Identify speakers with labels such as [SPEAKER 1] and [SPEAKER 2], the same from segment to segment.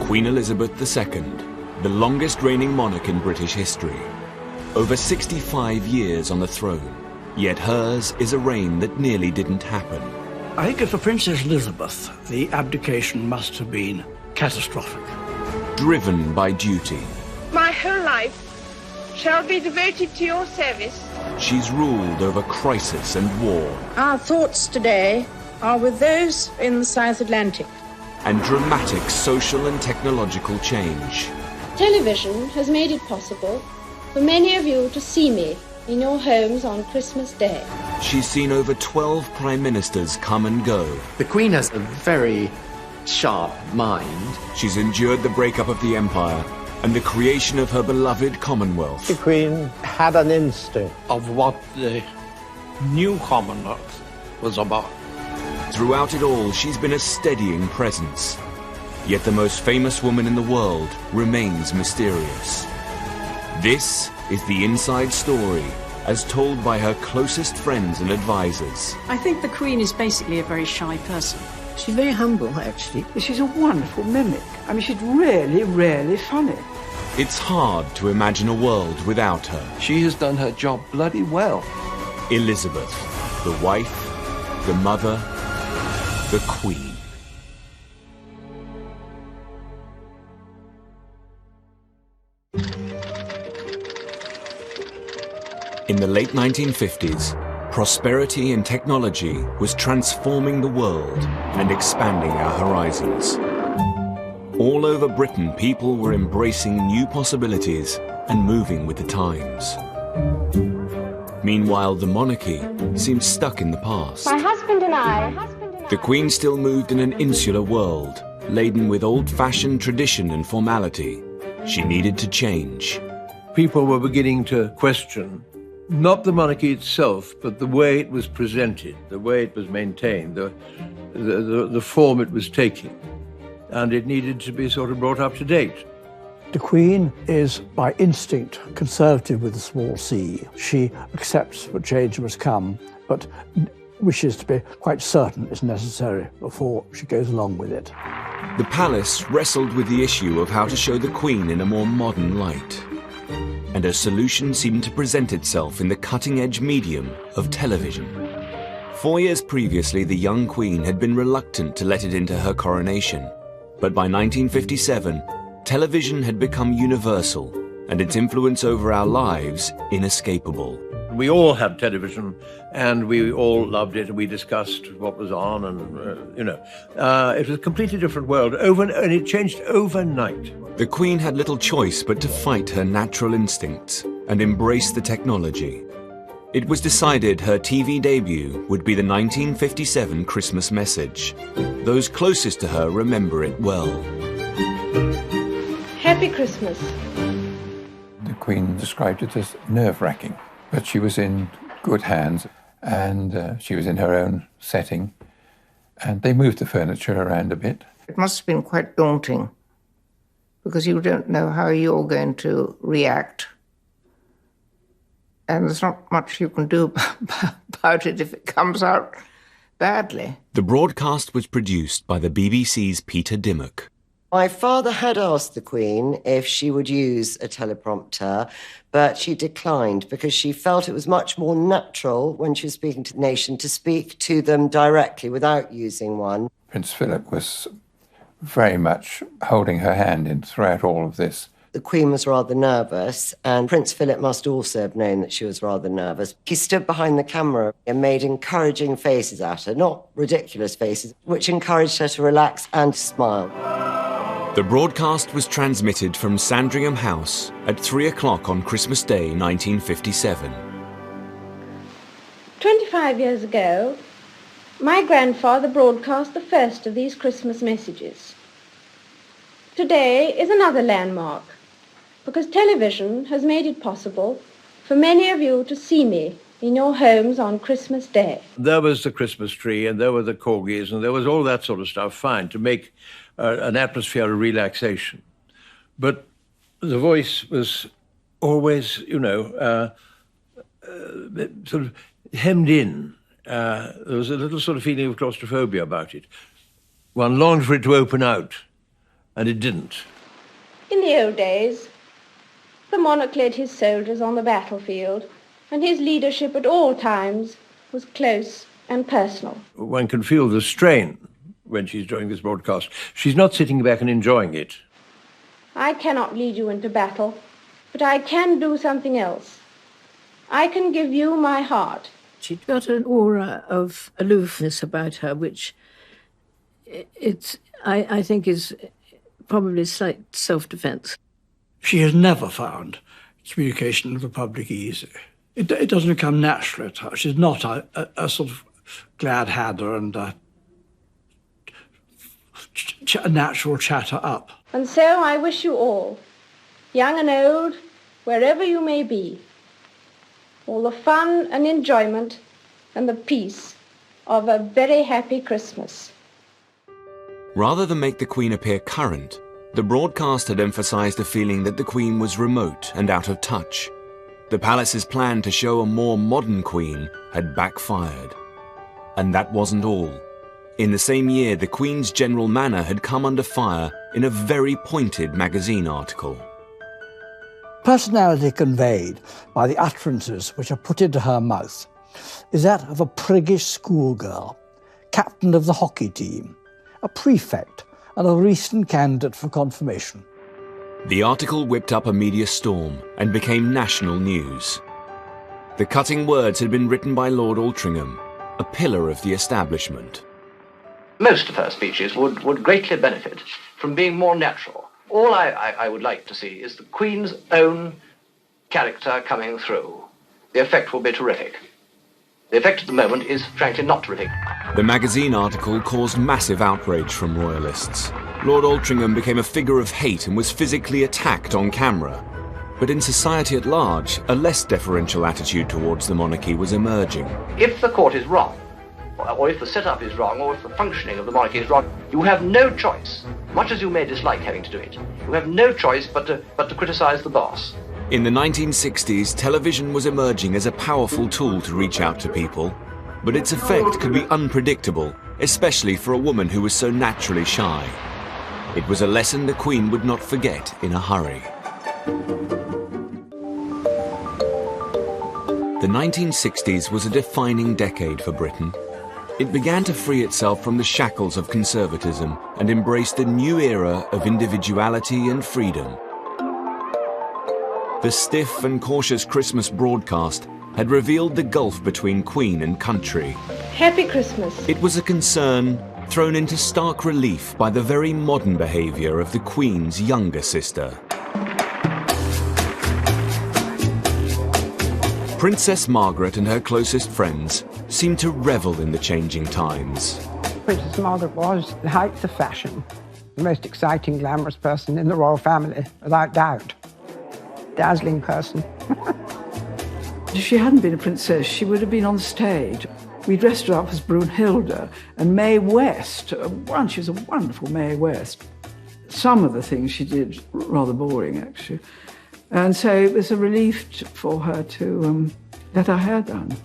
[SPEAKER 1] Queen Elizabeth II, the longest reigning monarch in British history. Over 65 years on the throne, yet hers is a reign that nearly didn't happen.
[SPEAKER 2] I think for Princess Elizabeth, the abdication must have been catastrophic.
[SPEAKER 1] Driven by duty.
[SPEAKER 3] My whole life shall be devoted to your service.
[SPEAKER 1] She's ruled over crisis and war.
[SPEAKER 4] Our thoughts today are with those in the South Atlantic.
[SPEAKER 1] And dramatic social and technological change.
[SPEAKER 5] Television has made it possible for many of you to see me in your homes on Christmas Day.
[SPEAKER 1] She's seen over 12 prime ministers come and go.
[SPEAKER 6] The Queen has a very sharp mind.
[SPEAKER 1] She's endured the breakup of the Empire and the creation of her beloved Commonwealth.
[SPEAKER 7] The Queen had an instinct
[SPEAKER 2] Of what the new Commonwealth was about.
[SPEAKER 1] Throughout it all, she's been a steadying presence. Yet the most famous woman in the world remains mysterious. This is the inside story, as told by her closest friends and advisors.
[SPEAKER 8] I think the Queen is basically a very shy person.
[SPEAKER 4] She's very humble, actually.
[SPEAKER 9] She's a wonderful mimic. I mean, she's really, really funny.
[SPEAKER 1] It's hard to imagine a world without her.
[SPEAKER 10] She has done her job bloody well.
[SPEAKER 1] Elizabeth, the wife, the mother, the Queen. In the late 1950s, prosperity in technology was transforming the world and expanding our horizons. All over Britain, people were embracing new possibilities and moving with the times. Meanwhile, the monarchy seemed stuck in the past.
[SPEAKER 5] My husband and I...
[SPEAKER 1] The Queen still moved in an insular world, laden with old-fashioned tradition and formality. She needed to change.
[SPEAKER 11] People were beginning to question not the monarchy itself, but the way it was presented, the way it was maintained, the form it was taking. And it needed to be sort of brought up to date.
[SPEAKER 2] The Queen is, by instinct, conservative with a small c. She accepts that change must come, but wishes to be quite certain it's necessary before she goes along with it.
[SPEAKER 1] The palace wrestled with the issue of how to show the Queen in a more modern light. And a solution seemed to present itself in the cutting-edge medium of television. 4 years previously, the young Queen had been reluctant to let it into her coronation. But by 1957, television had become universal, and its influence over our lives inescapable.
[SPEAKER 11] We all had television, and we all loved it, and we discussed what was on, and, it was a completely different world, and it changed overnight.
[SPEAKER 1] The Queen had little choice but to fight her natural instincts and embrace the technology. It was decided her TV debut would be the 1957 Christmas message. Those closest to her remember it well.
[SPEAKER 5] Happy Christmas.
[SPEAKER 10] The Queen described it as nerve-wracking, but she was in good hands, and she was in her own setting, and they moved the furniture around a bit.
[SPEAKER 4] It must have been quite daunting, because you don't know how you're going to react. And there's not much you can do about it if it comes out badly.
[SPEAKER 1] The broadcast was produced by the BBC's Peter Dimmock.
[SPEAKER 12] My father had asked the Queen if she would use a teleprompter, but she declined because she felt it was much more natural when she was speaking to the nation to speak to them directly without using one.
[SPEAKER 10] Prince Philip was very much holding her hand in throughout all of this.
[SPEAKER 12] The Queen was rather nervous, and Prince Philip must also have known that she was rather nervous. He stood behind the camera and made encouraging faces at her, not ridiculous faces, which encouraged her to relax and smile.
[SPEAKER 1] The broadcast was transmitted from Sandringham House at 3 o'clock on Christmas Day, 1957.
[SPEAKER 5] 25 years ago, my grandfather broadcast the first of these Christmas messages. Today is another landmark, because television has made it possible for many of you to see me in your homes on Christmas Day.
[SPEAKER 11] There was the Christmas tree, and there were the corgis, and there was all that sort of stuff, fine, to make an atmosphere of relaxation. But the voice was always, sort of hemmed in. There was a little sort of feeling of claustrophobia about it. One longed for it to open out and it didn't.
[SPEAKER 5] In the old days, the monarch led his soldiers on the battlefield, and his leadership at all times was close and personal.
[SPEAKER 11] One can feel the strain when she's doing this broadcast. She's not sitting back and enjoying it.
[SPEAKER 5] I cannot lead you into battle, but I can do something else. I can give you my heart.
[SPEAKER 13] She'd got an aura of aloofness about her, which I think is probably slight self-defense.
[SPEAKER 2] She has never found communication with the public easy. It doesn't come naturally to her. She's not a sort of glad hander and a natural chatter up.
[SPEAKER 5] And so I wish you all, young and old, wherever you may be, all the fun and enjoyment and the peace of a very happy Christmas.
[SPEAKER 1] Rather than make the Queen appear current, the broadcast had emphasized the feeling that the Queen was remote and out of touch. The palace's plan to show a more modern Queen had backfired. And that wasn't all. In the same year, the Queen's general manner had come under fire in a very pointed magazine article.
[SPEAKER 2] Personality conveyed by the utterances which are put into her mouth is that of a priggish schoolgirl, captain of the hockey team, a prefect, and a recent candidate for confirmation.
[SPEAKER 1] The article whipped up a media storm and became national news. The cutting words had been written by Lord Altrincham, a pillar of the establishment.
[SPEAKER 14] Most of her speeches would greatly benefit from being more natural. All I would like to see is the Queen's own character coming through. The effect will be terrific. The effect at the moment is, frankly, not terrific.
[SPEAKER 1] The magazine article caused massive outrage from royalists. Lord Altrincham became a figure of hate and was physically attacked on camera. But in society at large, a less deferential attitude towards the monarchy was emerging.
[SPEAKER 14] If the court is wrong, or if the setup is wrong, or if the functioning of the monarchy is wrong, you have no choice, much as you may dislike having to do it, you have no choice but to criticize the boss.
[SPEAKER 1] In the 1960s, television was emerging as a powerful tool to reach out to people, but its effect could be unpredictable, especially for a woman who was so naturally shy. It was a lesson the Queen would not forget in a hurry. The 1960s was a defining decade for Britain. It began to free itself from the shackles of conservatism and embraced a new era of individuality and freedom. The stiff and cautious Christmas broadcast had revealed the gulf between Queen and country.
[SPEAKER 5] Happy Christmas.
[SPEAKER 1] It was a concern thrown into stark relief by the very modern behaviour of the Queen's younger sister. Princess Margaret and her closest friends seemed to revel in the changing times.
[SPEAKER 9] Princess Margaret was the height of fashion, the most exciting, glamorous person in the royal family, without doubt. Dazzling person.
[SPEAKER 15] If she hadn't been a princess, she would have been on stage. We dressed her up as Brunhilde and Mae West. She was a wonderful Mae West. Some of the things she did, rather boring, actually. And so it was a relief for her to let her hair done.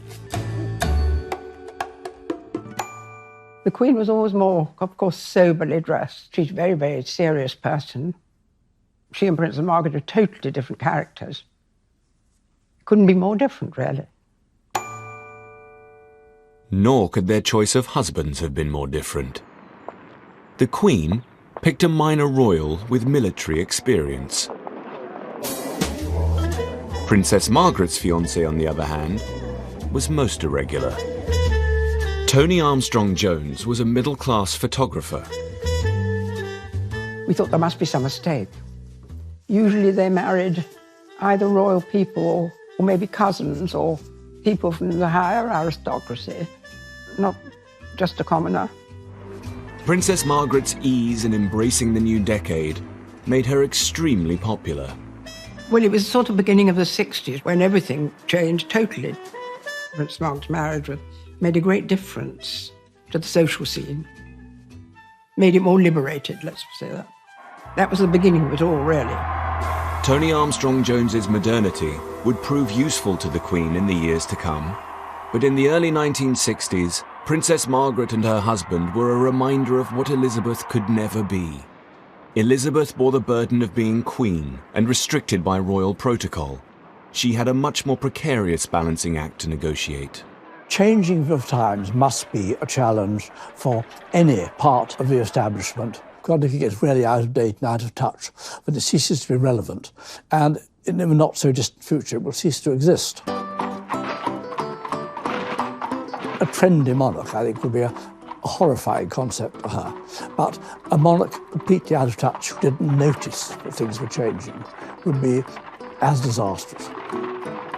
[SPEAKER 9] The Queen was always more, of course, soberly dressed. She's a very, very serious person. She and Princess Margaret are totally different characters. Couldn't be more different, really.
[SPEAKER 1] Nor could their choice of husbands have been more different. The Queen picked a minor royal with military experience. Princess Margaret's fiancé, on the other hand, was most irregular. Tony Armstrong-Jones was a middle-class photographer.
[SPEAKER 9] We thought there must be some mistake. Usually they married either royal people or maybe cousins or people from the higher aristocracy, not just a commoner.
[SPEAKER 1] Princess Margaret's ease in embracing the new decade made her extremely popular.
[SPEAKER 9] Well, it was sort of beginning of the 60s when everything changed totally. Princess Margaret's marriage made a great difference to the social scene. Made it more liberated, let's say that. That was the beginning of it all, really.
[SPEAKER 1] Tony Armstrong-Jones's modernity would prove useful to the Queen in the years to come. But in the early 1960s, Princess Margaret and her husband were a reminder of what Elizabeth could never be. Elizabeth bore the burden of being queen and restricted by royal protocol. She had a much more precarious balancing act to negotiate.
[SPEAKER 2] Changing of times must be a challenge for any part of the establishment. God, if it gets really out of date and out of touch, but it ceases to be relevant, and in the not so distant future it will cease to exist. A trendy monarch, I think, would be a horrifying concept for her, but a monarch completely out of touch who didn't notice that things were changing would be as disastrous.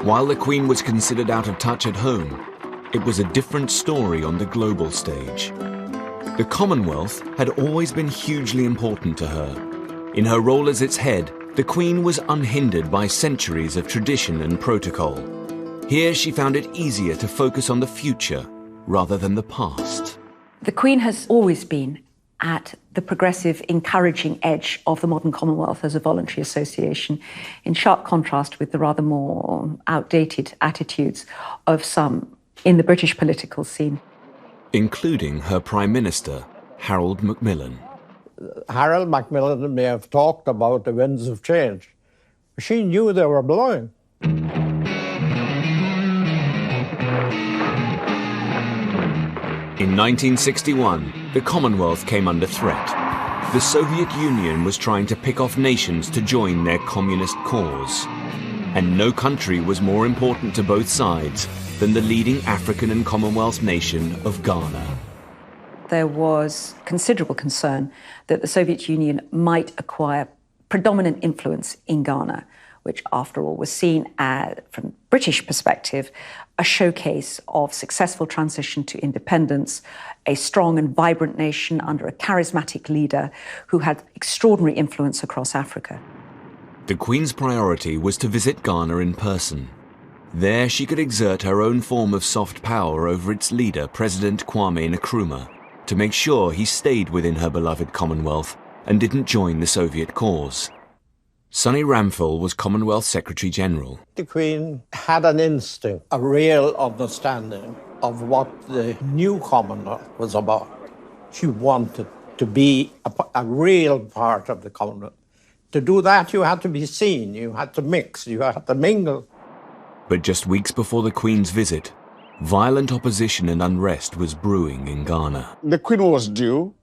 [SPEAKER 1] While the Queen was considered out of touch at home, it was a different story on the global stage. The Commonwealth had always been hugely important to her. In her role as its head, the Queen was unhindered by centuries of tradition and protocol. Here she found it easier to focus on the future rather than the past.
[SPEAKER 16] The Queen has always been at the progressive, encouraging edge of the modern Commonwealth as a voluntary association, in sharp contrast with the rather more outdated attitudes of some in the British political scene.
[SPEAKER 1] Including her Prime Minister, Harold Macmillan.
[SPEAKER 7] Harold Macmillan may have talked about the winds of change. She knew they were blowing.
[SPEAKER 1] In 1961, the Commonwealth came under threat. The Soviet Union was trying to pick off nations to join their communist cause. And no country was more important to both sides than the leading African and Commonwealth nation of Ghana.
[SPEAKER 16] There was considerable concern that the Soviet Union might acquire predominant influence in Ghana, which, after all, was seen as, from British perspective, a showcase of successful transition to independence, a strong and vibrant nation under a charismatic leader who had extraordinary influence across Africa.
[SPEAKER 1] The Queen's priority was to visit Ghana in person. There she could exert her own form of soft power over its leader, President Kwame Nkrumah, to make sure he stayed within her beloved Commonwealth and didn't join the Soviet cause. Sonny Ramphel was Commonwealth Secretary-General.
[SPEAKER 7] The Queen had an instinct, a real understanding of what the new Commonwealth was about. She wanted to be a real part of the Commonwealth. To do that, you had to be seen, you had to mix, you had to mingle.
[SPEAKER 1] But just weeks before the Queen's visit, violent opposition and unrest was brewing in Ghana.
[SPEAKER 17] The Queen was due,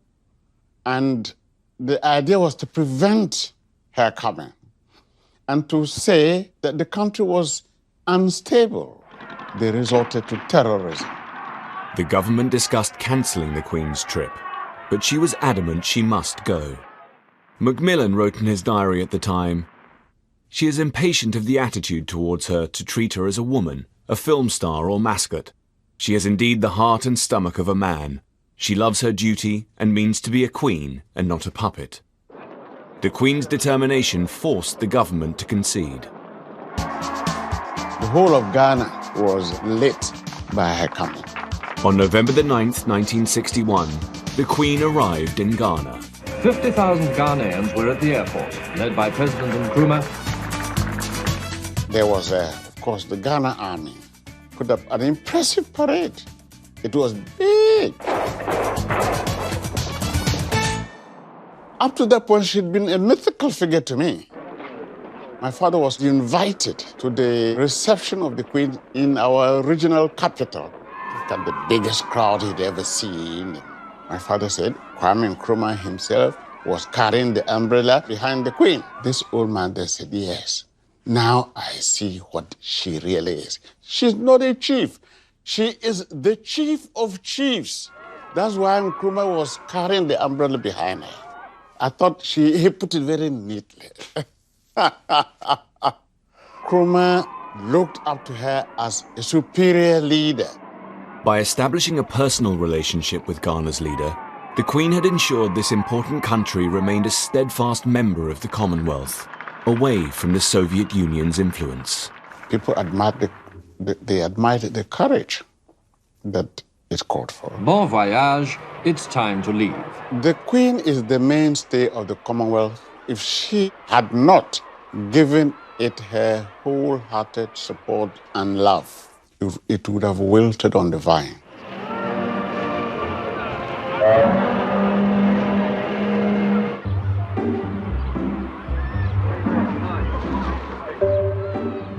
[SPEAKER 17] and the idea was to prevent her coming and to say that the country was unstable. They resorted to terrorism.
[SPEAKER 1] The government discussed cancelling the Queen's trip, but she was adamant she must go. Macmillan wrote in his diary at the time, "She is impatient of the attitude towards her to treat her as a woman, a film star or mascot. She has indeed the heart and stomach of a man. She loves her duty and means to be a queen and not a puppet." The Queen's determination forced the government to concede.
[SPEAKER 17] The whole of Ghana was lit by her coming.
[SPEAKER 1] On November the 9th, 1961, the Queen arrived in Ghana.
[SPEAKER 18] 50,000 Ghanaians were at the airport, led by President Nkrumah.
[SPEAKER 17] There was, of course, the Ghana Army. Put up an impressive parade. It was big. Up to that point, she'd been a mythical figure to me. My father was invited to the reception of the Queen in our regional capital. Look at the biggest crowd he'd ever seen. My father said Kwame Nkrumah himself was carrying the umbrella behind the Queen. This old man there said, yes, now I see what she really is. She's not a chief. She is the chief of chiefs. That's why Nkrumah was carrying the umbrella behind her. I thought he put it very neatly. Nkrumah looked up to her as a superior leader.
[SPEAKER 1] By establishing a personal relationship with Ghana's leader, the Queen had ensured this important country remained a steadfast member of the Commonwealth, away from the Soviet Union's influence.
[SPEAKER 17] People admired the courage that is called for.
[SPEAKER 18] Bon voyage, it's time to leave.
[SPEAKER 17] The Queen is the mainstay of the Commonwealth. If she had not given it her wholehearted support and love, it would have wilted on the vine.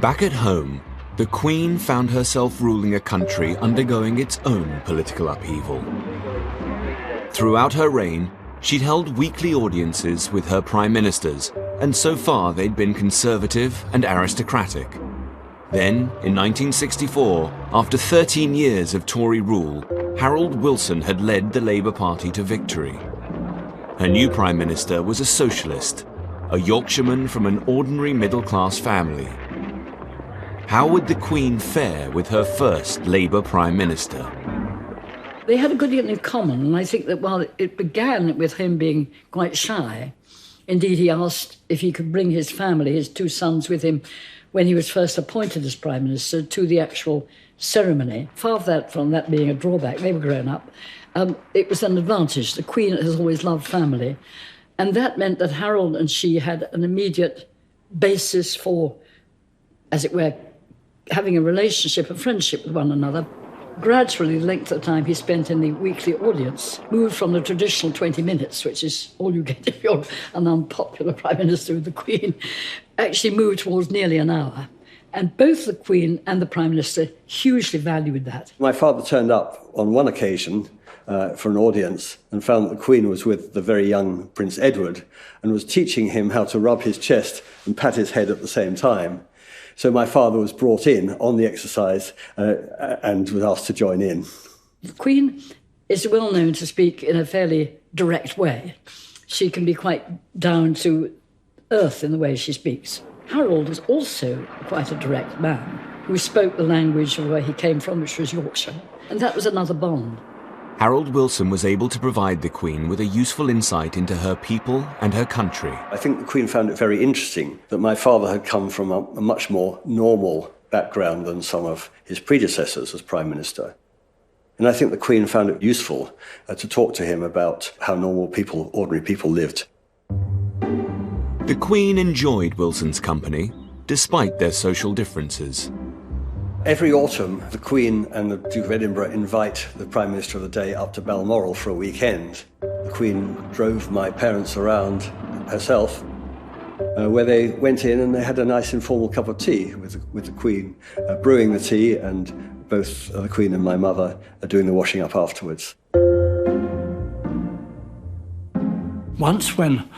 [SPEAKER 1] Back at home, the Queen found herself ruling a country undergoing its own political upheaval. Throughout her reign, she'd held weekly audiences with her prime ministers, and so far they'd been conservative and aristocratic. Then, in 1964, after 13 years of Tory rule, Harold Wilson had led the Labour Party to victory. Her new prime minister was a socialist, a Yorkshireman from an ordinary middle-class family. How would the Queen fare with her first Labour prime minister?
[SPEAKER 19] They had a good deal in common, and I think that while it began with him being quite shy, indeed he asked if he could bring his family, his two sons, with him when he was first appointed as Prime Minister to the actual ceremony. Far from that being a drawback, they were grown up. It was an advantage. The Queen has always loved family, and that meant that Harold and she had an immediate basis for, as it were, having a relationship, a friendship with one another. Gradually, the length of time he spent in the weekly audience moved from the traditional 20 minutes, which is all you get if you're an unpopular Prime Minister with the Queen, actually moved towards nearly an hour. And both the Queen and the Prime Minister hugely valued that.
[SPEAKER 20] My father turned up on one occasion for an audience and found that the Queen was with the very young Prince Edward and was teaching him how to rub his chest and pat his head at the same time. So my father was brought in on the exercise and was asked to join in.
[SPEAKER 19] The Queen is well known to speak in a fairly direct way. She can be quite down to earth in the way she speaks. Harold was also quite a direct man who spoke the language of where he came from, which was Yorkshire. And that was another bond.
[SPEAKER 1] Harold Wilson was able to provide the Queen with a useful insight into her people and her country.
[SPEAKER 20] I think the Queen found it very interesting that my father had come from a much more normal background than some of his predecessors as Prime Minister. And I think the Queen found it useful to talk to him about how normal people, ordinary people, lived.
[SPEAKER 1] The Queen enjoyed Wilson's company, despite their social differences.
[SPEAKER 20] Every autumn, the Queen and the Duke of Edinburgh invite the Prime Minister of the day up to Balmoral for a weekend. The Queen drove my parents around herself, where they went in and they had a nice informal cup of tea with the Queen, brewing the tea, and both the Queen and my mother are doing the washing up afterwards.
[SPEAKER 2] Once when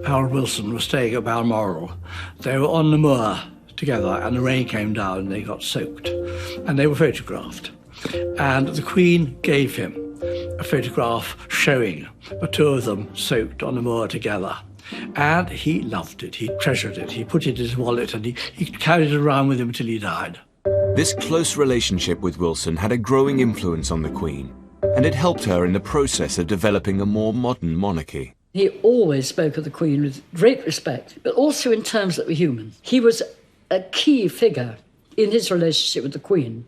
[SPEAKER 2] Harold Wilson was staying at Balmoral, they were on the moor together and the rain came down and they got soaked and they were photographed. And the Queen gave him a photograph showing the two of them soaked on the moor together. And he loved it, he treasured it, he put it in his wallet and he carried it around with him until he died.
[SPEAKER 1] This close relationship with Wilson had a growing influence on the Queen, and it helped her in the process of developing a more modern monarchy.
[SPEAKER 19] He always spoke of the Queen with great respect, but also in terms that were human. He was a key figure in his relationship with the Queen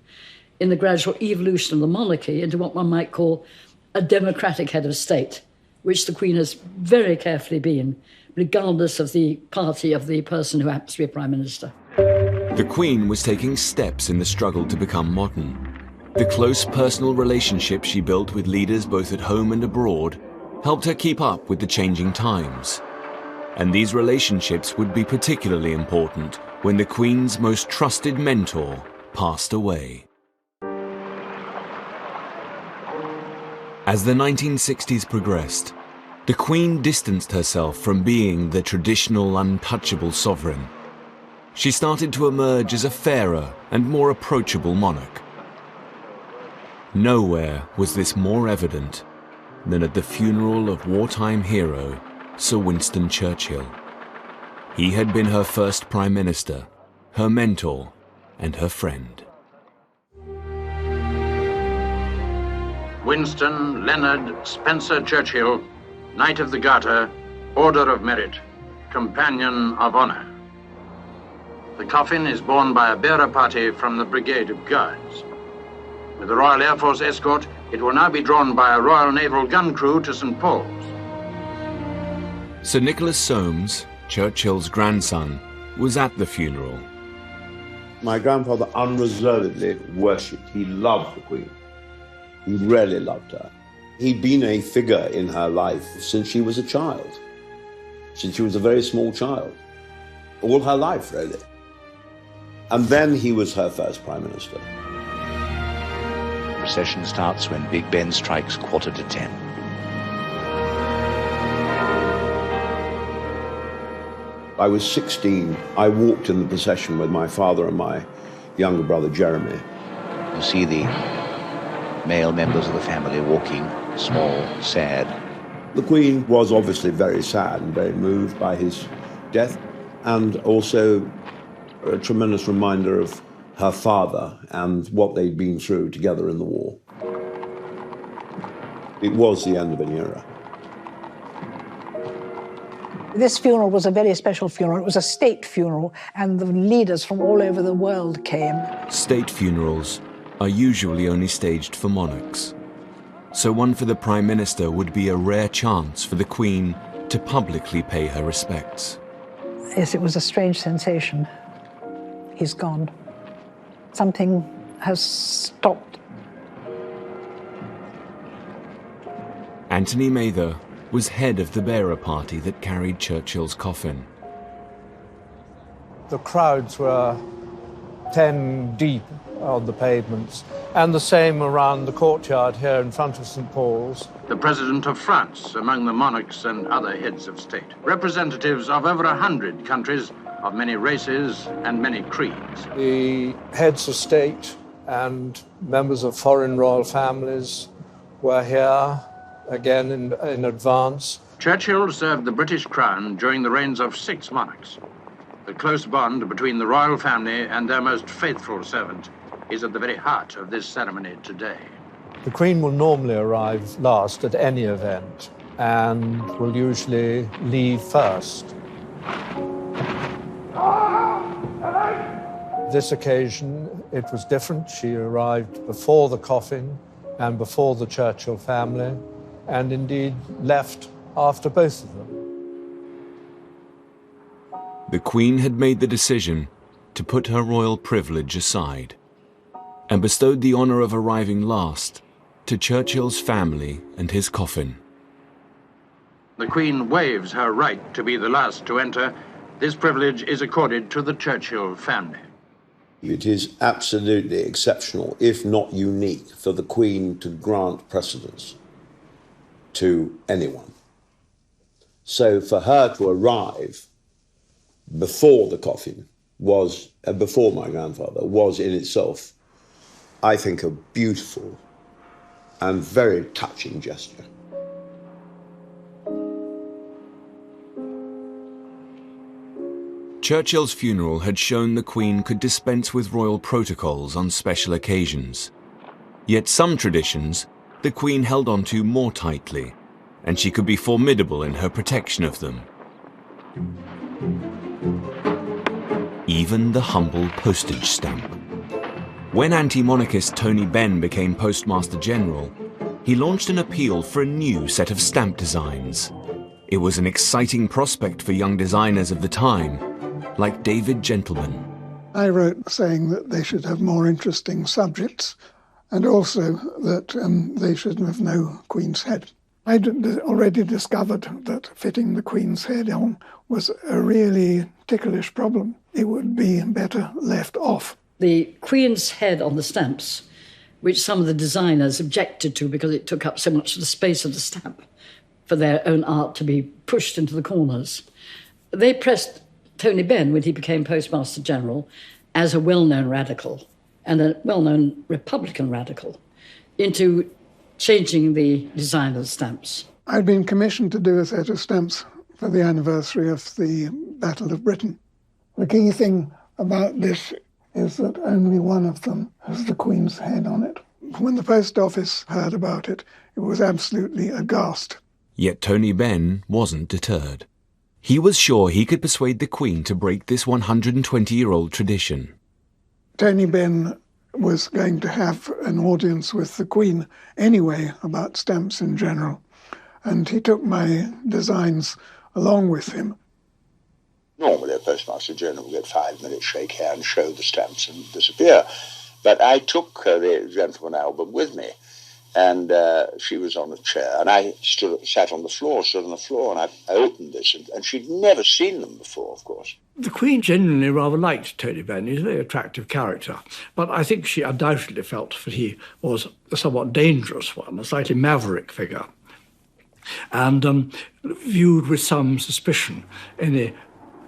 [SPEAKER 19] in the gradual evolution of the monarchy into what one might call a democratic head of state, which the Queen has very carefully been, regardless of the party of the person who happens to be a Prime Minister.
[SPEAKER 1] The Queen was taking steps in the struggle to become modern. The close personal relationship she built with leaders both at home and abroad helped her keep up with the changing times. And these relationships would be particularly important when the Queen's most trusted mentor passed away. As the 1960s progressed, the Queen distanced herself from being the traditional untouchable sovereign. She started to emerge as a fairer and more approachable monarch. Nowhere was this more evident than at the funeral of wartime hero Sir Winston Churchill. He had been her first Prime Minister, her mentor, and her friend.
[SPEAKER 21] Winston Leonard Spencer Churchill, Knight of the Garter, Order of Merit, Companion of Honor. The coffin is borne by a bearer party from the Brigade of Guards. With the Royal Air Force escort, it will now be drawn by a Royal Naval gun crew to St. Paul's.
[SPEAKER 1] Sir Nicholas Soames, Churchill's grandson, was at the funeral.
[SPEAKER 22] My grandfather unreservedly worshipped. He loved the Queen. He really loved her. He'd been a figure in her life since she was a child, since she was a very small child. All her life, really. And then he was her first Prime Minister.
[SPEAKER 3] The procession starts when Big Ben strikes 10:15.
[SPEAKER 22] I was 16. I walked in the procession with my father and my younger brother, Jeremy.
[SPEAKER 3] You see the male members of the family walking, small, sad.
[SPEAKER 22] The Queen was obviously very sad and very moved by his death, and also a tremendous reminder of her father and what they'd been through together in the war. It was the end of an era.
[SPEAKER 6] This funeral was a very special funeral. It was a state funeral, and the leaders from all over the world came.
[SPEAKER 1] State funerals are usually only staged for monarchs, so one for the Prime Minister would be a rare chance for the Queen to publicly pay her respects.
[SPEAKER 6] Yes, it was a strange sensation. He's gone. Something has stopped.
[SPEAKER 1] Anthony Mather was head of the bearer party that carried Churchill's coffin.
[SPEAKER 7] The crowds were 10 deep on the pavements, and the same around the courtyard here in front of St. Paul's.
[SPEAKER 21] The President of France among the monarchs and other heads of state. Representatives of over 100 countries, of many races and many creeds.
[SPEAKER 7] The heads of state and members of foreign royal families were here, again in advance.
[SPEAKER 21] Churchill served the British Crown during the reigns of 6 monarchs. The close bond between the royal family and their most faithful servant is at the very heart of this ceremony today.
[SPEAKER 7] The Queen will normally arrive last at any event and will usually leave first. This occasion, it was different. She arrived before the coffin and before the Churchill family, and indeed left after both of them.
[SPEAKER 1] The Queen had made the decision to put her royal privilege aside and bestowed the honour of arriving last to Churchill's family and his coffin.
[SPEAKER 21] The Queen waives her right to be the last to enter. This privilege is accorded to the Churchill family.
[SPEAKER 22] It is absolutely exceptional, if not unique, for the Queen to grant precedence to anyone. So for her to arrive before the coffin was, before my grandfather, was in itself, I think, a beautiful and very touching gesture.
[SPEAKER 1] Churchill's funeral had shown the Queen could dispense with royal protocols on special occasions. Yet some traditions the Queen held on to more tightly, and she could be formidable in her protection of them. Even the humble postage stamp. When anti-monarchist Tony Benn became Postmaster General, he launched an appeal for a new set of stamp designs. It was an exciting prospect for young designers of the time, like David Gentleman.
[SPEAKER 23] I wrote saying that they should have more interesting subjects, and also that they should have no Queen's head. I'd already discovered that fitting the Queen's head on was a really ticklish problem. It would be better left off.
[SPEAKER 19] The Queen's head on the stamps, which some of the designers objected to because it took up so much of the space of the stamp for their own art to be pushed into the corners. They pressed Tony Benn, when he became Postmaster General, as a well-known radical and a well-known Republican radical, into changing the design of the stamps.
[SPEAKER 23] I'd been commissioned to do a set of stamps for the anniversary of the Battle of Britain. The key thing about this is that only one of them has the Queen's head on it. When the post office heard about it, it was absolutely aghast.
[SPEAKER 1] Yet Tony Benn wasn't deterred. He was sure he could persuade the Queen to break this 120-year-old tradition.
[SPEAKER 23] Tony Benn was going to have an audience with the Queen anyway about stamps in general, and he took my designs along with him.
[SPEAKER 24] Normally a Postmaster General will get 5 minutes, shake hands, show the stamps and disappear. But I took the Gentleman album with me, And she was on a chair, and I sat on the floor, and I opened this, and she'd never seen them before, of course.
[SPEAKER 2] The Queen genuinely rather liked Tony Benn. He's a very attractive character, but I think she undoubtedly felt that he was a somewhat dangerous one, a slightly maverick figure, and viewed with some suspicion any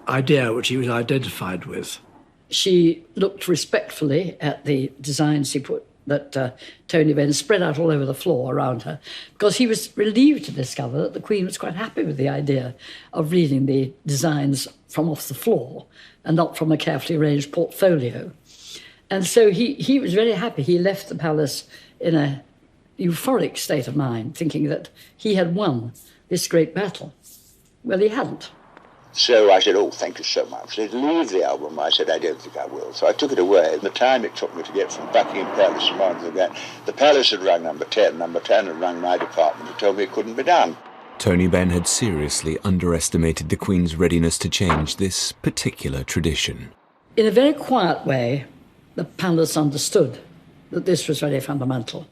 [SPEAKER 2] idea which he was identified with.
[SPEAKER 19] She looked respectfully at the designs he put that Tony Benn spread out all over the floor around her, because he was relieved to discover that the Queen was quite happy with the idea of reading the designs from off the floor and not from a carefully arranged portfolio. And so he was very happy. He left the palace in a euphoric state of mind, thinking that he had won this great battle. Well, he hadn't.
[SPEAKER 24] So I said, oh, thank you so much. They leave the album. I said, I don't think I will. So I took it away. The time it took me to get from Buckingham Palace to Monarchy again, the palace had rung number 10. Number 10 had rung my department and told me it couldn't be done.
[SPEAKER 1] Tony Benn had seriously underestimated the Queen's readiness to change this particular tradition.
[SPEAKER 19] In a very quiet way, the palace understood that this was very fundamental,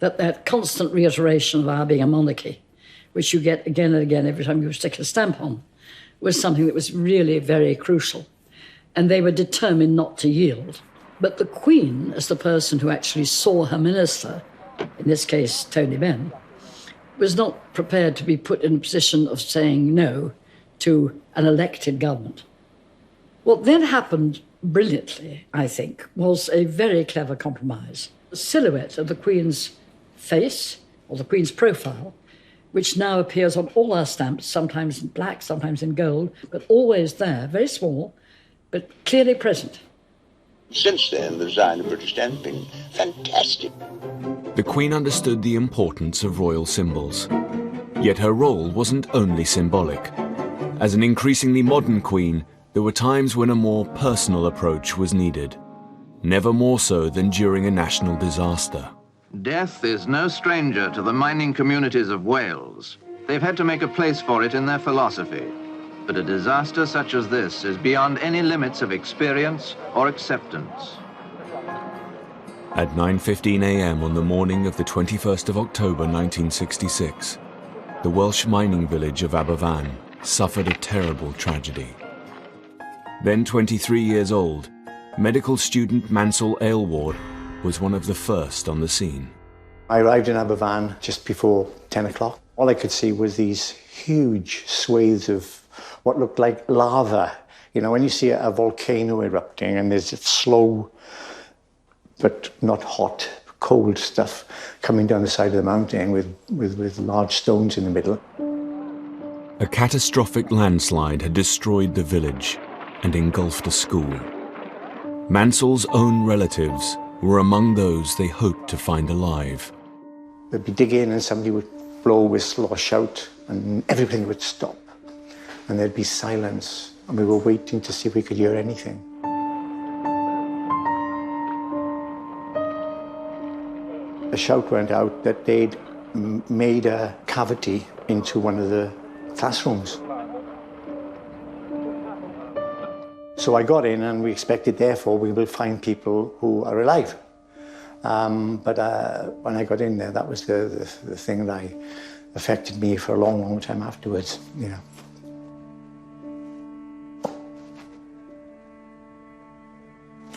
[SPEAKER 19] that constant reiteration of our being a monarchy, which you get again and again every time you stick a stamp on, was something that was really very crucial. And they were determined not to yield. But the Queen, as the person who actually saw her minister, in this case Tony Benn, was not prepared to be put in a position of saying no to an elected government. What then happened brilliantly, I think, was a very clever compromise. The silhouette of the Queen's face, or the Queen's profile, which now appears on all our stamps, sometimes in black, sometimes in gold, but always there, very small, but clearly present.
[SPEAKER 24] Since then, the design of British Stamp has been fantastic.
[SPEAKER 1] The Queen understood the importance of royal symbols. Yet her role wasn't only symbolic. As an increasingly modern Queen, there were times when a more personal approach was needed. Never more so than during a national disaster.
[SPEAKER 21] Death is no stranger to the mining communities of Wales. They've had to make a place for it in their philosophy. But a disaster such as this is beyond any limits of experience or acceptance.
[SPEAKER 1] At 9:15 a.m. on the morning of the 21st of October 1966, the Welsh mining village of Aberfan suffered a terrible tragedy. Then 23 years old, medical student Mansell Aylward was one of the first on the scene.
[SPEAKER 4] I arrived in Aberfan just before 10 o'clock. All I could see was these huge swathes of what looked like lava. You know, when you see a volcano erupting and there's slow, but not hot, cold stuff coming down the side of the mountain with large stones in the middle.
[SPEAKER 1] A catastrophic landslide had destroyed the village and engulfed a school. Mansell's own relatives were among those they hoped to find alive.
[SPEAKER 4] They'd be digging and somebody would blow a whistle or shout and everything would stop. And there'd be silence and we were waiting to see if we could hear anything. A shout went out that they'd made a cavity into one of the classrooms. So I got in and we expected, therefore, we will find people who are alive. But when I got in there, that was the thing that affected me for a long, long time afterwards, you know.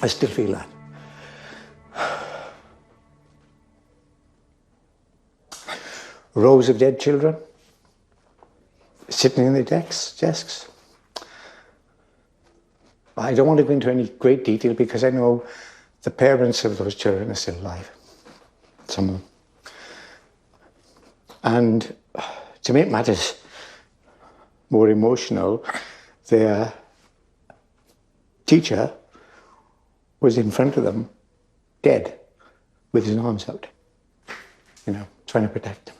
[SPEAKER 4] I still feel that. Rows of dead children sitting in their desks. I don't want to go into any great detail because I know the parents of those children are still alive, some of them. And to make matters more emotional, their teacher was in front of them, dead, with his arms out, you know, trying to protect them.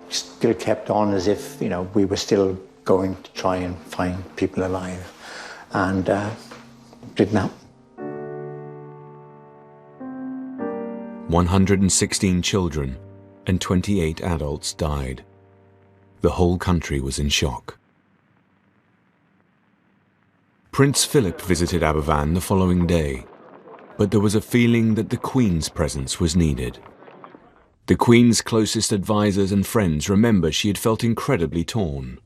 [SPEAKER 4] Still kept on as if, you know, we were still going to try and find people alive. And didn't happen.
[SPEAKER 1] 116 children and 28 adults died. The whole country was in shock. Prince Philip visited Aberfan the following day, but there was a feeling that the Queen's presence was needed. The Queen's closest advisors and friends remember she had felt incredibly torn.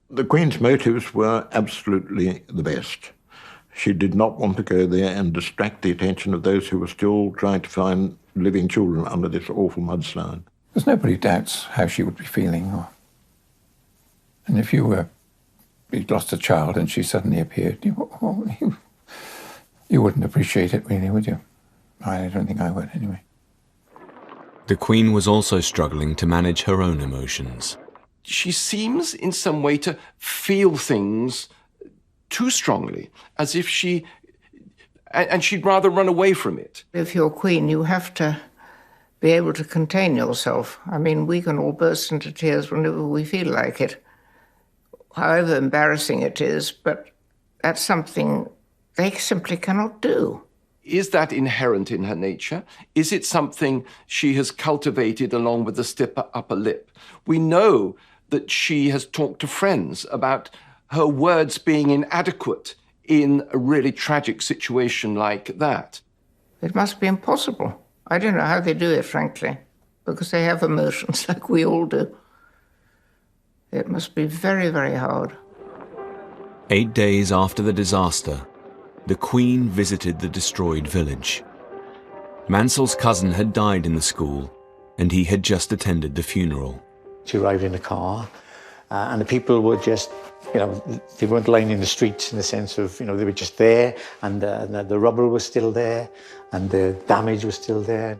[SPEAKER 8] The Queen's motives were absolutely the best. She did not want to go there and distract the attention of those who were still trying to find living children under this awful mudslide.
[SPEAKER 10] Because nobody doubts how she would be feeling. And if you'd lost a child and she suddenly appeared, you wouldn't appreciate it really, would you? I don't think I would, anyway.
[SPEAKER 1] The Queen was also struggling to manage her own emotions.
[SPEAKER 11] She seems in some way to feel things too strongly, as if she'd rather run away from it.
[SPEAKER 12] If you're Queen, you have to be able to contain yourself. I mean, we can all burst into tears whenever we feel like it, however embarrassing it is, but that's something they simply cannot do.
[SPEAKER 11] Is that inherent in her nature? Is it something she has cultivated along with the stiff upper lip? We know that she has talked to friends about her words being inadequate in a really tragic situation like that.
[SPEAKER 12] It must be impossible. I don't know how they do it, frankly, because they have emotions like we all do. It must be very, very hard.
[SPEAKER 1] 8 days after the disaster, the Queen visited the destroyed village. Mansell's cousin had died in the school, and he had just attended the funeral.
[SPEAKER 4] She arrived in a car, and the people were just, they weren't lying in the streets in the sense of, they were just there, and the rubble was still there, and the damage was still there.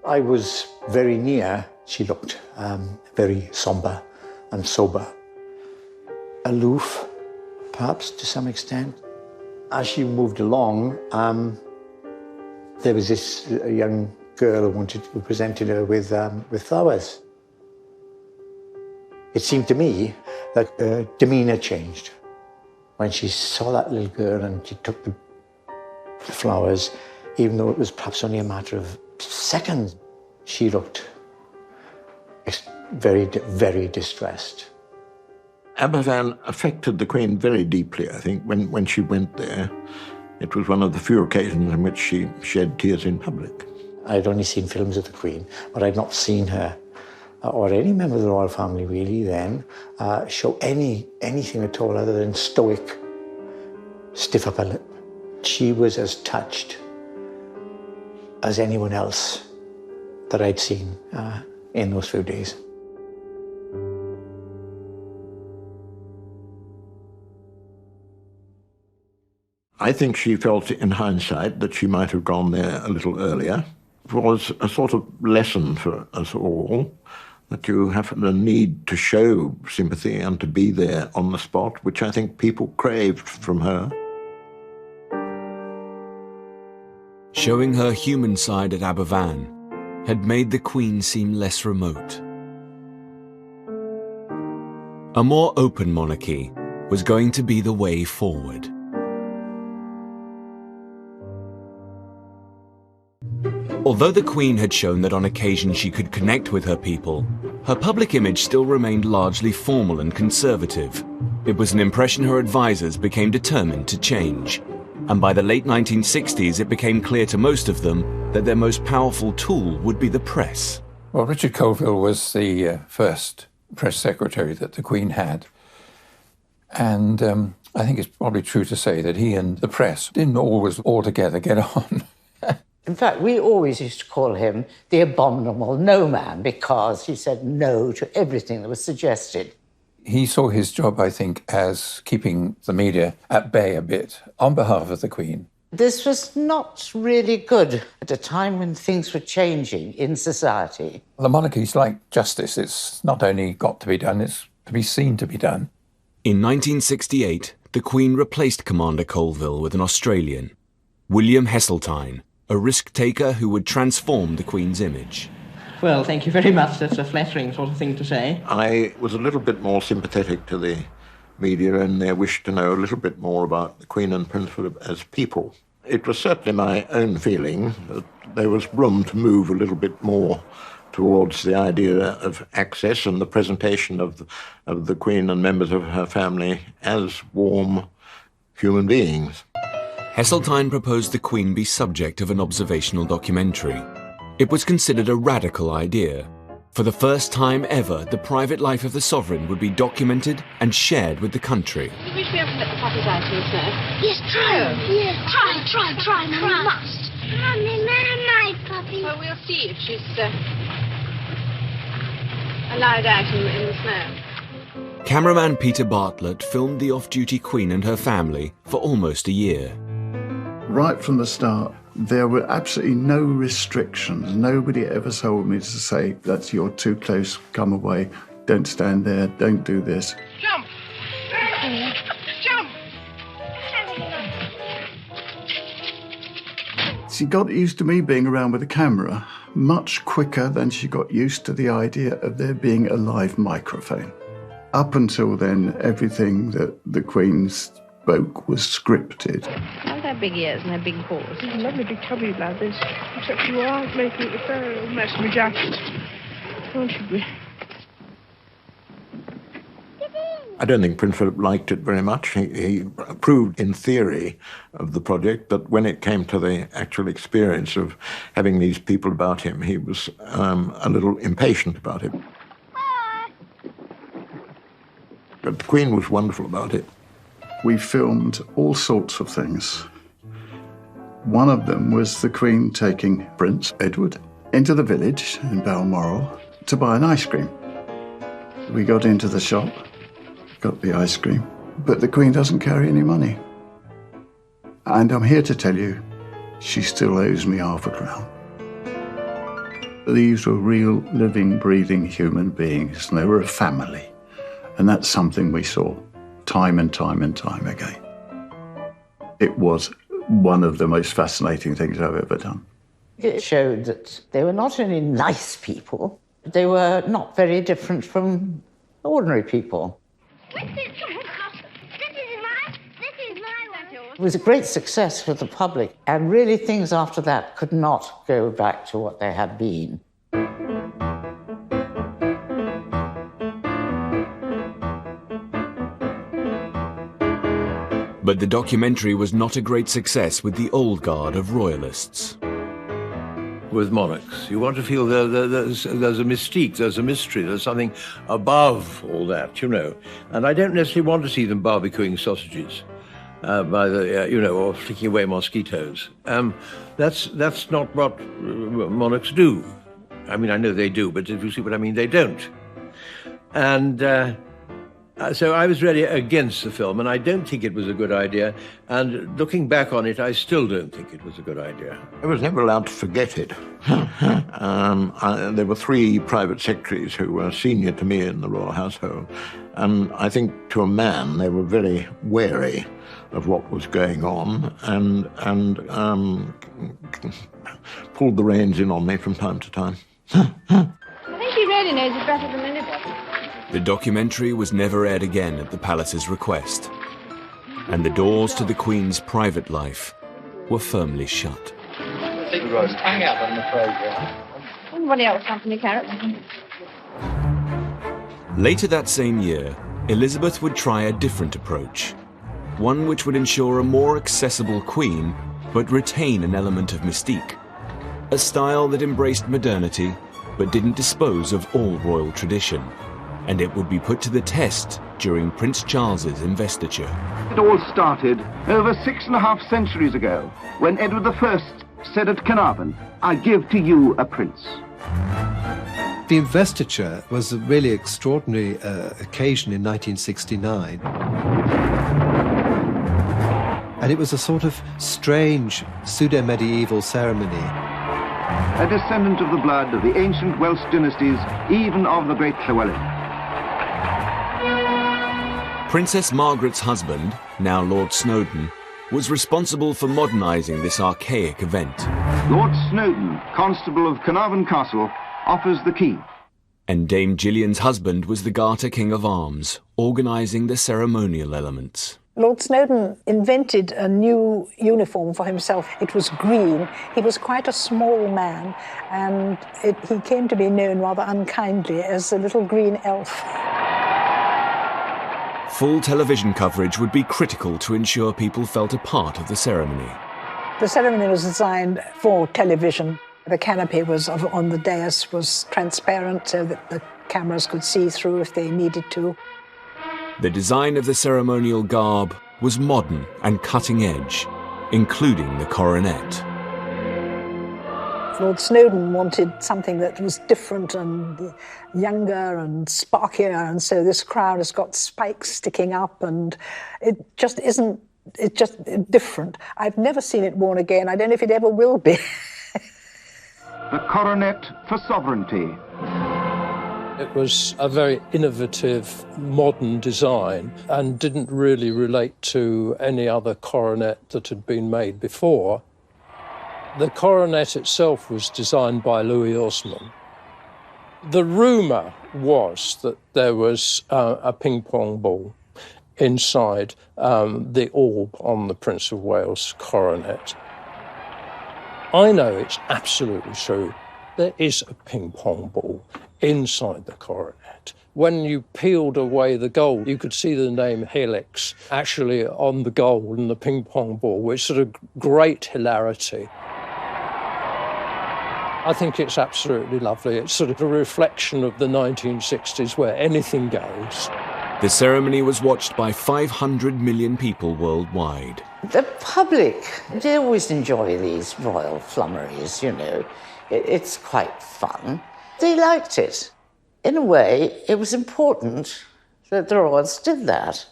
[SPEAKER 4] I was very near. She looked very somber and sober. Aloof, perhaps, to some extent. As she moved along, there was this young girl who presented her with flowers. It seemed to me that her demeanour changed. When she saw that little girl and she took the flowers, even though it was perhaps only a matter of seconds, she looked very, very distressed.
[SPEAKER 8] Aberfan affected the Queen very deeply, I think, when she went there. It was one of the few occasions in which she shed tears in public.
[SPEAKER 4] I'd only seen films of the Queen, but I'd not seen her, or any member of the royal family really then, show anything at all other than stoic, stiff upper lip. She was as touched as anyone else that I'd seen in those few days.
[SPEAKER 8] I think she felt in hindsight that she might have gone there a little earlier. It was a sort of lesson for us all that you have the need to show sympathy and to be there on the spot, which I think people craved from her.
[SPEAKER 1] Showing her human side at Aberfan had made the Queen seem less remote. A more open monarchy was going to be the way forward. Although the Queen had shown that on occasion she could connect with her people, her public image still remained largely formal and conservative. It was an impression her advisors became determined to change. And by the late 1960s, it became clear to most of them that their most powerful tool would be the press.
[SPEAKER 10] Well, Richard Colville was the first press secretary that the Queen had. And I think it's probably true to say that he and the press didn't always altogether get on.
[SPEAKER 25] In fact, we always used to call him the abominable no man because he said no to everything that was suggested.
[SPEAKER 10] He saw his job, I think, as keeping the media at bay a bit on behalf of the Queen.
[SPEAKER 25] This was not really good at a time when things were changing in society.
[SPEAKER 10] The monarchy's like justice. It's not only got to be done, it's to be seen to be done.
[SPEAKER 1] In 1968, the Queen replaced Commander Colville with an Australian, William Heseltine, a risk-taker who would transform the Queen's image.
[SPEAKER 26] Well, thank you very much. That's a flattering sort of thing to say.
[SPEAKER 8] I was a little bit more sympathetic to the media and their wish to know a little bit more about the Queen and Prince Philip as people. It was certainly my own feeling that there was room to move a little bit more towards the idea of access and the presentation of the Queen and members of her family as warm, human beings.
[SPEAKER 1] Heseltine proposed the Queen be subject of an observational documentary. It was considered a radical idea. For the first time ever, the private life of the sovereign would be documented and shared with the country.
[SPEAKER 5] Do you wish we ever let the puppies out in the snow? Yes, try. Yes, try. We must. Mummy, my puppy. Well, we'll see if she's allowed out in the snow.
[SPEAKER 1] Cameraman Peter Bartlett filmed the off-duty Queen and her family for almost a year.
[SPEAKER 9] Right from the start, there were absolutely no restrictions. Nobody ever told me to say, that's you're too close, come away, don't stand there, don't do this.
[SPEAKER 5] Jump! Jump!
[SPEAKER 9] She got used to me being around with a camera much quicker than she got used to the idea of there being a live microphone. Up until then, everything that the Queen spoke was scripted.
[SPEAKER 5] Have their big ears and their big paws.
[SPEAKER 13] There's a lovely big tubby lad, this. Except you are making it a fair old mess of my jacket. Aren't you, Brie?
[SPEAKER 8] I don't think Prince Philip liked it very much. He approved in theory of the project, but when it came to the actual experience of having these people about him, he was a little impatient about it. But the Queen was wonderful about it.
[SPEAKER 9] We filmed all sorts of things. One of them was the Queen taking Prince Edward into the village in Balmoral to buy an ice cream. We got into the shop, got the ice cream, but the Queen doesn't carry any money. And I'm here to tell you, she still owes me £0.50. These were real, living, breathing human beings, and they were a family. And that's something we saw time and time and time again. It was one of the most fascinating things I've ever done.
[SPEAKER 25] It showed that they were not only nice people, they were not very different from ordinary people. It was a great success for the public, and really things after that could not go back to what they had been.
[SPEAKER 1] But the documentary was not a great success with the old guard of royalists.
[SPEAKER 14] With monarchs, you want to feel there's a mystique, there's a mystery, there's something above all that, you know. And I don't necessarily want to see them barbecuing sausages by the, or flicking away mosquitoes. That's not what monarchs do. I mean, I know they do, but if you see what I mean, they don't. And so I was really against the film, and I don't think it was a good idea. And looking back on it, I still don't think it was a good idea.
[SPEAKER 8] I was never allowed to forget it. There were 3 private secretaries who were senior to me in the royal household, and I think to a man they were very wary of what was going on and pulled the reins in on me from time to time.
[SPEAKER 5] I think he really knows it better than anybody.
[SPEAKER 1] The documentary was never aired again at the palace's request, and the doors to the Queen's private life were firmly shut.
[SPEAKER 5] Hang out on the programme. Anybody else company carrots?
[SPEAKER 1] Later that same year, Elizabeth would try a different approach, one which would ensure a more accessible Queen, but retain an element of mystique, a style that embraced modernity, but didn't dispose of all royal tradition. And it would be put to the test during Prince Charles's investiture.
[SPEAKER 15] It all started over 6.5 centuries ago, when Edward I said at Carnarvon, "I give to you a prince."
[SPEAKER 16] The investiture was a really extraordinary occasion in 1969. And it was a sort of strange pseudo-medieval ceremony.
[SPEAKER 15] A descendant of the blood of the ancient Welsh dynasties, even of the great Llywelyn.
[SPEAKER 1] Princess Margaret's husband, now Lord Snowdon, was responsible for modernising this archaic event.
[SPEAKER 15] Lord Snowdon, Constable of Carnarvon Castle, offers the key.
[SPEAKER 1] And Dame Gillian's husband was the Garter King of Arms, organising the ceremonial elements.
[SPEAKER 6] Lord Snowdon invented a new uniform for himself. It was green. He was quite a small man, and he came to be known rather unkindly as the little green elf.
[SPEAKER 1] Full television coverage would be critical to ensure people felt a part of the ceremony.
[SPEAKER 6] The ceremony was designed for television. The canopy on the dais was transparent so that the cameras could see through if they needed to.
[SPEAKER 1] The design of the ceremonial garb was modern and cutting edge, including the coronet.
[SPEAKER 6] Lord Snowdon wanted something that was different and younger and sparkier, and so this crown has got spikes sticking up, and it just isn't, it's just different. I've never seen it worn again. I don't know if it ever will be.
[SPEAKER 15] The coronet for sovereignty.
[SPEAKER 3] It was a very innovative, modern design and didn't really relate to any other coronet that had been made before. The coronet itself was designed by Louis Osman. The rumour was that there was a ping-pong ball inside the orb on the Prince of Wales coronet. I know it's absolutely true. There is a ping-pong ball inside the coronet. When you peeled away the gold, you could see the name Helix actually on the gold and the ping-pong ball, which sort of great hilarity. I think it's absolutely lovely. It's sort of a reflection of the 1960s where anything goes.
[SPEAKER 1] The ceremony was watched by 500 million people worldwide.
[SPEAKER 25] The public, they always enjoy these royal flummeries, you know. It's quite fun. They liked it. In a way, it was important that the royals did that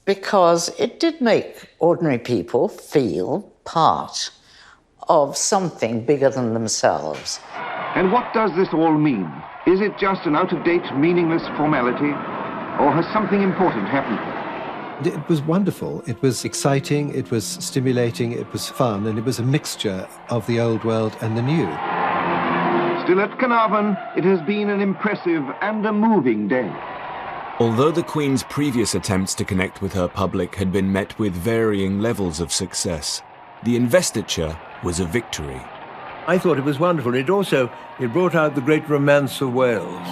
[SPEAKER 25] because it did make ordinary people feel part of something bigger than themselves.
[SPEAKER 15] And what does this all mean? Is it just an out-of-date, meaningless formality? Or has something important happened?
[SPEAKER 16] It was wonderful. It was exciting, it was stimulating, it was fun, and it was a mixture of the old world and the new.
[SPEAKER 15] Still at Carnarvon, it has been an impressive and a moving day.
[SPEAKER 1] Although the Queen's previous attempts to connect with her public had been met with varying levels of success, the investiture was a victory.
[SPEAKER 14] I thought it was wonderful. It brought out the great romance of Wales.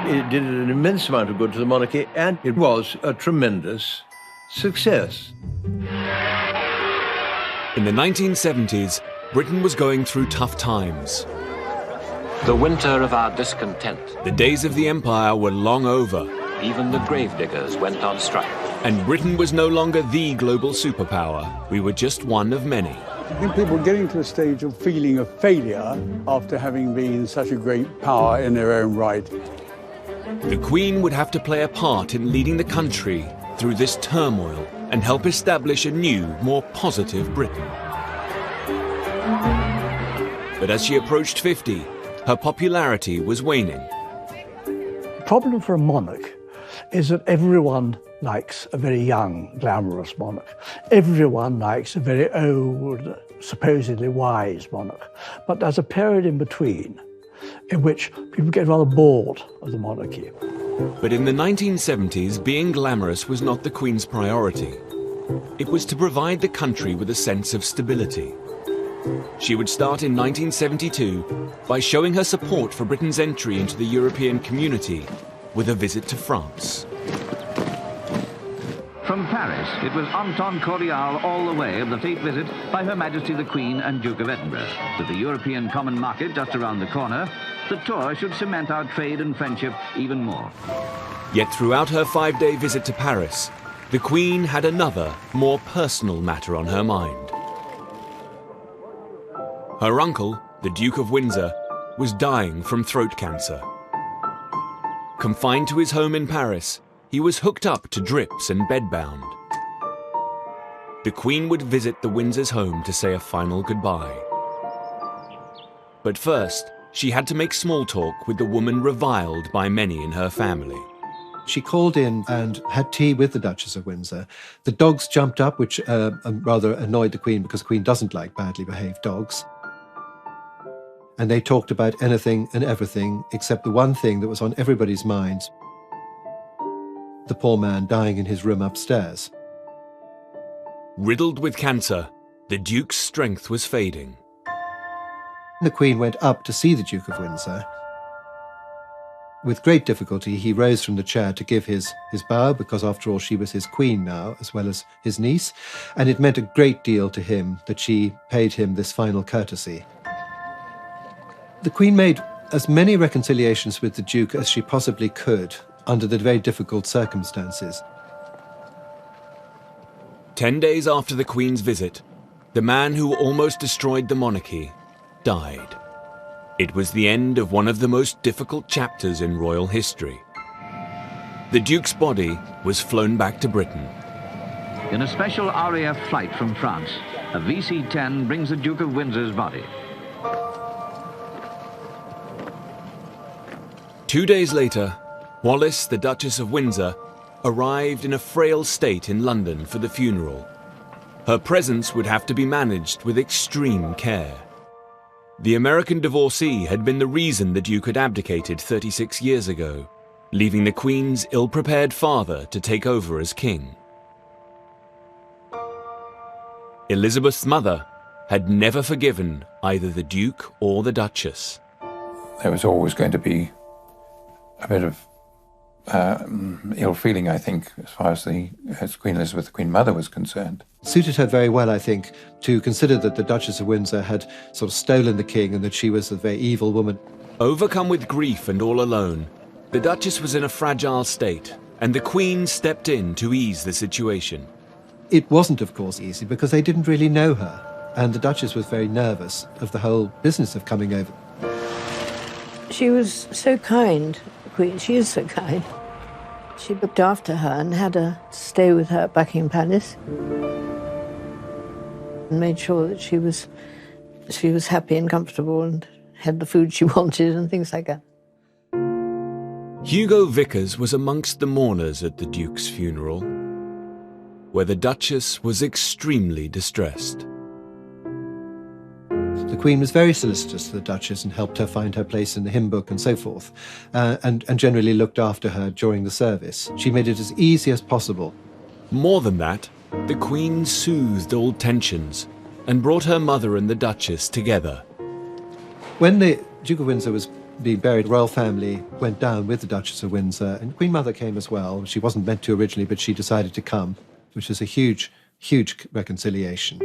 [SPEAKER 14] It did an immense amount of good to the monarchy, and it was a tremendous success.
[SPEAKER 1] In the 1970s, Britain was going through tough times.
[SPEAKER 7] The winter of our discontent.
[SPEAKER 1] The days of the Empire were long over.
[SPEAKER 7] Even the gravediggers went on strike.
[SPEAKER 1] And Britain was no longer the global superpower. We were just one of many.
[SPEAKER 17] I think people are getting to a stage of feeling a failure after having been such a great power in their own right.
[SPEAKER 1] The Queen would have to play a part in leading the country through this turmoil and help establish a new, more positive Britain. But as she approached 50, her popularity was waning.
[SPEAKER 2] The problem for a monarch is that everyone likes a very young, glamorous monarch. Everyone likes a very old, supposedly wise monarch. But there's a period in between in which people get rather bored of the monarchy.
[SPEAKER 1] But in the 1970s, being glamorous was not the Queen's priority. It was to provide the country with a sense of stability. She would start in 1972 by showing her support for Britain's entry into the European community with a visit to France.
[SPEAKER 18] From Paris, it was en temps cordial all the way of the state visit by Her Majesty the Queen and Duke of Edinburgh. With the European Common Market just around the corner, the tour should cement our trade and friendship even more.
[SPEAKER 1] Yet throughout her 5-day visit to Paris, the Queen had another, more personal matter on her mind. Her uncle, the Duke of Windsor, was dying from throat cancer. Confined to his home in Paris, he was hooked up to drips and bedbound. The Queen would visit the Windsors' home to say a final goodbye. But first, she had to make small talk with the woman reviled by many in her family.
[SPEAKER 16] She called in and had tea with the Duchess of Windsor. The dogs jumped up, which rather annoyed the Queen because the Queen doesn't like badly behaved dogs. And they talked about anything and everything except the one thing that was on everybody's minds: the poor man dying in his room upstairs.
[SPEAKER 1] Riddled with cancer, the Duke's strength was fading.
[SPEAKER 16] The Queen went up to see the Duke of Windsor. With great difficulty, he rose from the chair to give his bow, because after all, she was his queen now, as well as his niece, and it meant a great deal to him that she paid him this final courtesy. The Queen made as many reconciliations with the Duke as she possibly could under the very difficult circumstances.
[SPEAKER 1] 10 days after the Queen's visit, the man who almost destroyed the monarchy died. It was the end of one of the most difficult chapters in royal history. The Duke's body was flown back to Britain.
[SPEAKER 18] In a special RAF flight from France, a VC-10 brings the Duke of Windsor's body.
[SPEAKER 1] 2 days later, Wallis, the Duchess of Windsor, arrived in a frail state in London for the funeral. Her presence would have to be managed with extreme care. The American divorcee had been the reason the Duke had abdicated 36 years ago, leaving the Queen's ill-prepared father to take over as king. Elizabeth's mother had never forgiven either the Duke or the Duchess.
[SPEAKER 10] There was always going to be a bit of ill feeling, I think, as Queen Elizabeth, the Queen Mother, was concerned.
[SPEAKER 16] It suited her very well, I think, to consider that the Duchess of Windsor had sort of stolen the king and that she was a very evil woman.
[SPEAKER 1] Overcome with grief and all alone, the Duchess was in a fragile state, and the Queen stepped in to ease the situation.
[SPEAKER 16] It wasn't, of course, easy because they didn't really know her, and the Duchess was very nervous of the whole business of coming over.
[SPEAKER 19] She was so kind, the Queen. She is so kind. She looked after her and had her stay with her at Buckingham Palace and made sure that she was happy and comfortable and had the food she wanted and things like that.
[SPEAKER 1] Hugo Vickers was amongst the mourners at the Duke's funeral, where the Duchess was extremely distressed.
[SPEAKER 16] The Queen was very solicitous to the Duchess and helped her find her place in the hymn book and so forth, and generally looked after her during the service. She made it as easy as possible.
[SPEAKER 1] More than that, the Queen soothed all tensions and brought her mother and the Duchess together.
[SPEAKER 16] When the Duke of Windsor was being buried, the royal family went down with the Duchess of Windsor, and Queen Mother came as well. She wasn't meant to originally, but she decided to come, which was a huge, huge reconciliation.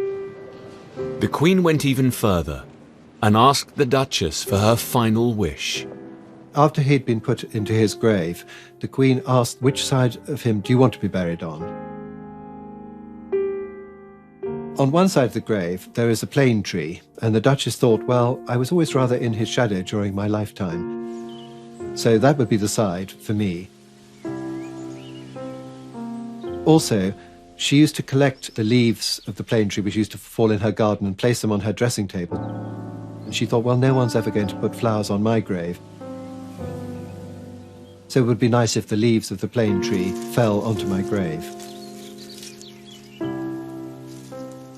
[SPEAKER 1] The Queen went even further and asked the Duchess for her final wish.
[SPEAKER 16] After he'd been put into his grave, the Queen asked, which side of him do you want to be buried on? On one side of the grave, there is a plane tree, and the Duchess thought, well, I was always rather in his shadow during my lifetime, so that would be the side for me. Also, she used to collect the leaves of the plane tree which used to fall in her garden and place them on her dressing table. And she thought, well, no one's ever going to put flowers on my grave. So it would be nice if the leaves of the plane tree fell onto my grave.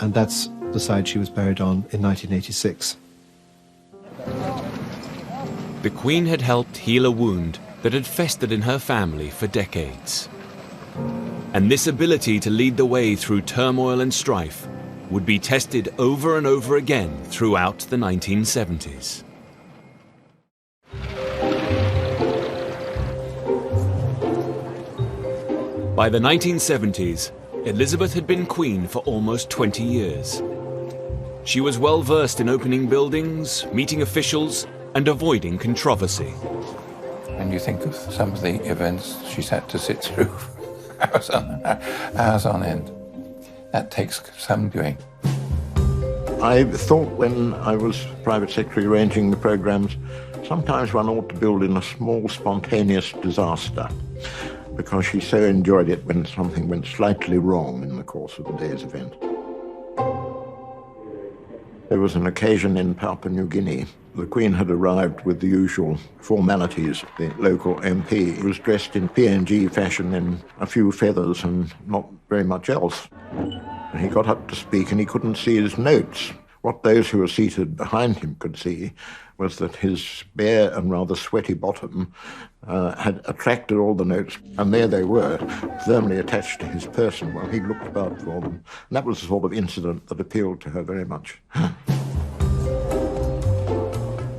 [SPEAKER 16] And that's the side she was buried on in 1986.
[SPEAKER 1] The Queen had helped heal a wound that had festered in her family for decades. And this ability to lead the way through turmoil and strife would be tested over and over again throughout the 1970s. By the 1970s, Elizabeth had been queen for almost 20 years. She was well versed in opening buildings, meeting officials, and avoiding controversy.
[SPEAKER 10] When you think of some of the events she's had to sit through hours on end, that takes some doing.
[SPEAKER 8] I thought when I was private secretary arranging the programmes, sometimes one ought to build in a small spontaneous disaster, because she so enjoyed it when something went slightly wrong in the course of the day's event. There was an occasion in Papua New Guinea. The Queen had arrived with the usual formalities. The local MP was dressed in PNG fashion in a few feathers and not very much else. And he got up to speak and he couldn't see his notes. What those who were seated behind him could see was that his bare and rather sweaty bottom had attracted all the notes, and there they were, firmly attached to his person while he looked about for them. And that was the sort of incident that appealed to her very much.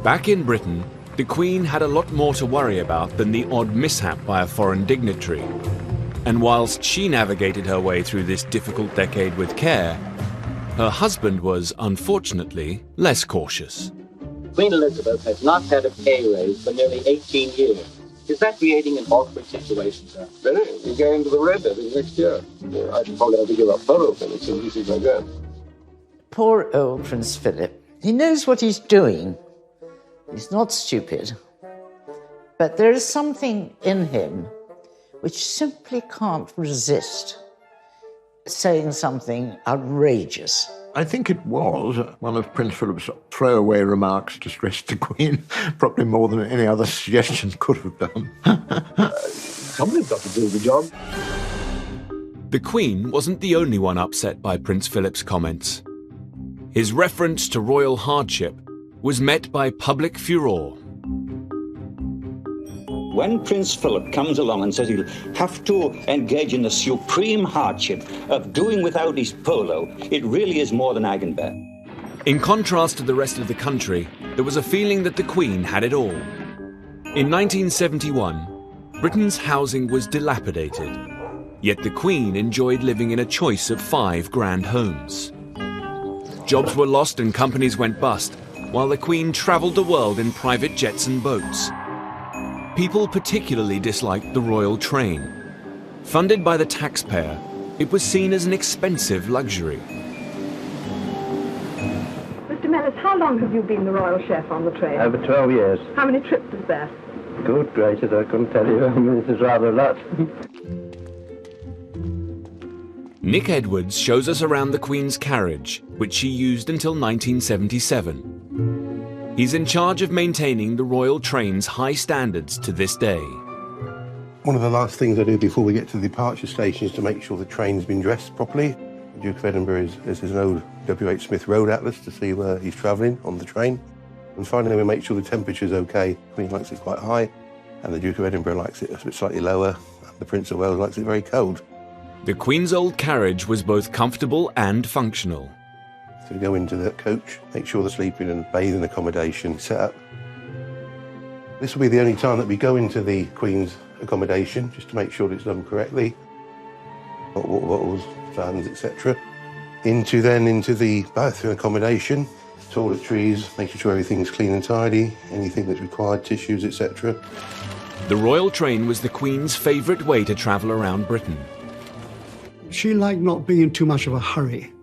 [SPEAKER 1] Back in Britain, the Queen had a lot more to worry about than the odd mishap by a foreign dignitary. And whilst she navigated her way through this difficult decade with care, her husband was, unfortunately, less cautious.
[SPEAKER 11] Queen Elizabeth has not had a pay raise for nearly 18 years. Is that creating an awkward situation, sir?
[SPEAKER 20] Very. You're going to the Red Levy next year. I should probably have to give up photo finish as easy as I go.
[SPEAKER 25] Poor old Prince Philip. He knows what he's doing. He's not stupid. But there is something in him which simply can't resist saying something outrageous.
[SPEAKER 8] I think it was one of Prince Philip's throwaway remarks to stress the Queen, probably more than any other suggestion could have done.
[SPEAKER 20] Somebody's got to do the job.
[SPEAKER 1] The Queen wasn't the only one upset by Prince Philip's comments. His reference to royal hardship was met by public furore.
[SPEAKER 21] When Prince Philip comes along and says he'll have to engage in the supreme hardship of doing without his polo, it really is more than I can bear.
[SPEAKER 1] In contrast to the rest of the country, there was a feeling that the Queen had it all. In 1971, Britain's housing was dilapidated, yet the Queen enjoyed living in a choice of 5 grand homes. Jobs were lost and companies went bust, while the Queen travelled the world in private jets and boats. People particularly disliked the royal train. Funded by the taxpayer, it was seen as an expensive luxury.
[SPEAKER 22] Mr. Mellis, how long have you been the royal chef on the train?
[SPEAKER 11] Over 12 years.
[SPEAKER 22] How many trips is that?
[SPEAKER 11] Good gracious, I couldn't tell you. I mean, this is rather a lot.
[SPEAKER 1] Nick Edwards shows us around the Queen's carriage, which she used until 1977. He's in charge of maintaining the royal train's high standards to this day.
[SPEAKER 23] One of the last things I do before we get to the departure station is to make sure the train's been dressed properly. The Duke of Edinburgh is an old W.H. Smith road atlas to see where he's travelling on the train. And finally we make sure the temperature's okay. The Queen likes it quite high, and the Duke of Edinburgh likes it a bit slightly lower, and the Prince of Wales likes it very cold.
[SPEAKER 1] The Queen's old carriage was both comfortable and functional.
[SPEAKER 23] So we go into the coach, make sure the sleeping and bathing accommodation is set up. This will be the only time that we go into the Queen's accommodation, just to make sure it's done correctly. Hot water bottles, fans, etc. Into the bathroom accommodation, toiletries, making sure everything's clean and tidy, anything that's required, tissues, etc.
[SPEAKER 1] The royal train was the Queen's favourite way to travel around Britain.
[SPEAKER 24] She liked not being in too much of a hurry.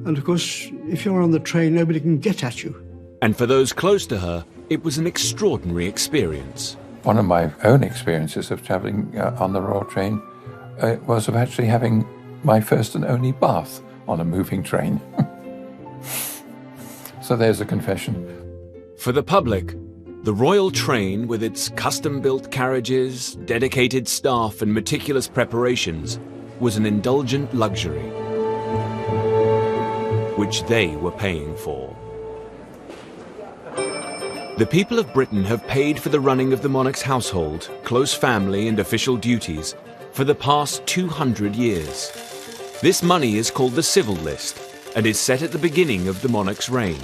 [SPEAKER 24] And of course, if you're on the train, nobody can get at you.
[SPEAKER 1] And for those close to her, it was an extraordinary experience.
[SPEAKER 10] One of my own experiences of travelling on the royal train was of actually having my first and only bath on a moving train. So there's a confession.
[SPEAKER 1] For the public, the royal train, with its custom-built carriages, dedicated staff and meticulous preparations, was an indulgent luxury, which they were paying for. The people of Britain have paid for the running of the monarch's household, close family and official duties for the past 200 years. This money is called the civil list and is set at the beginning of the monarch's reign.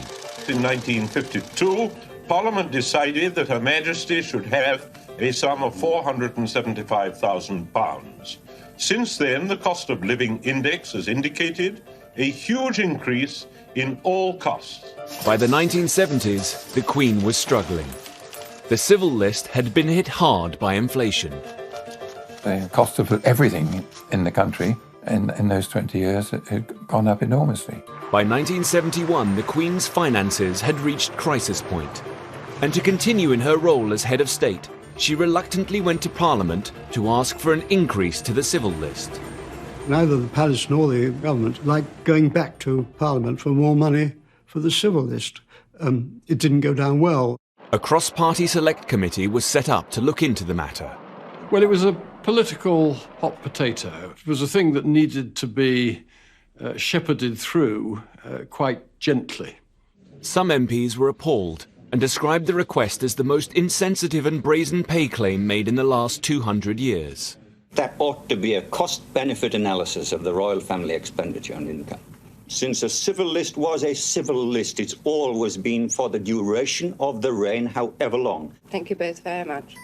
[SPEAKER 27] In 1952, Parliament decided that Her Majesty should have a sum of £475,000. Since then, the cost of living index has indicated a huge increase in all costs.
[SPEAKER 1] By the 1970s, the Queen was struggling. The civil list had been hit hard by inflation.
[SPEAKER 10] The cost of everything in the country in those 20 years had gone up enormously.
[SPEAKER 1] By 1971, the Queen's finances had reached crisis point. And to continue in her role as head of state, she reluctantly went to Parliament to ask for an increase to the civil list.
[SPEAKER 24] Neither the palace nor the government liked going back to Parliament for more money for the civil list. It didn't go down well.
[SPEAKER 1] A cross-party select committee was set up to look into the matter.
[SPEAKER 3] Well, it was a political hot potato. It was a thing that needed to be shepherded through quite gently.
[SPEAKER 1] Some MPs were appalled and described the request as the most insensitive and brazen pay claim made in the last 200 years.
[SPEAKER 21] There ought to be a cost-benefit analysis of the royal family expenditure on income. Since a civil list was a civil list, it's always been for the duration of the reign, however long.
[SPEAKER 4] Thank you both very much.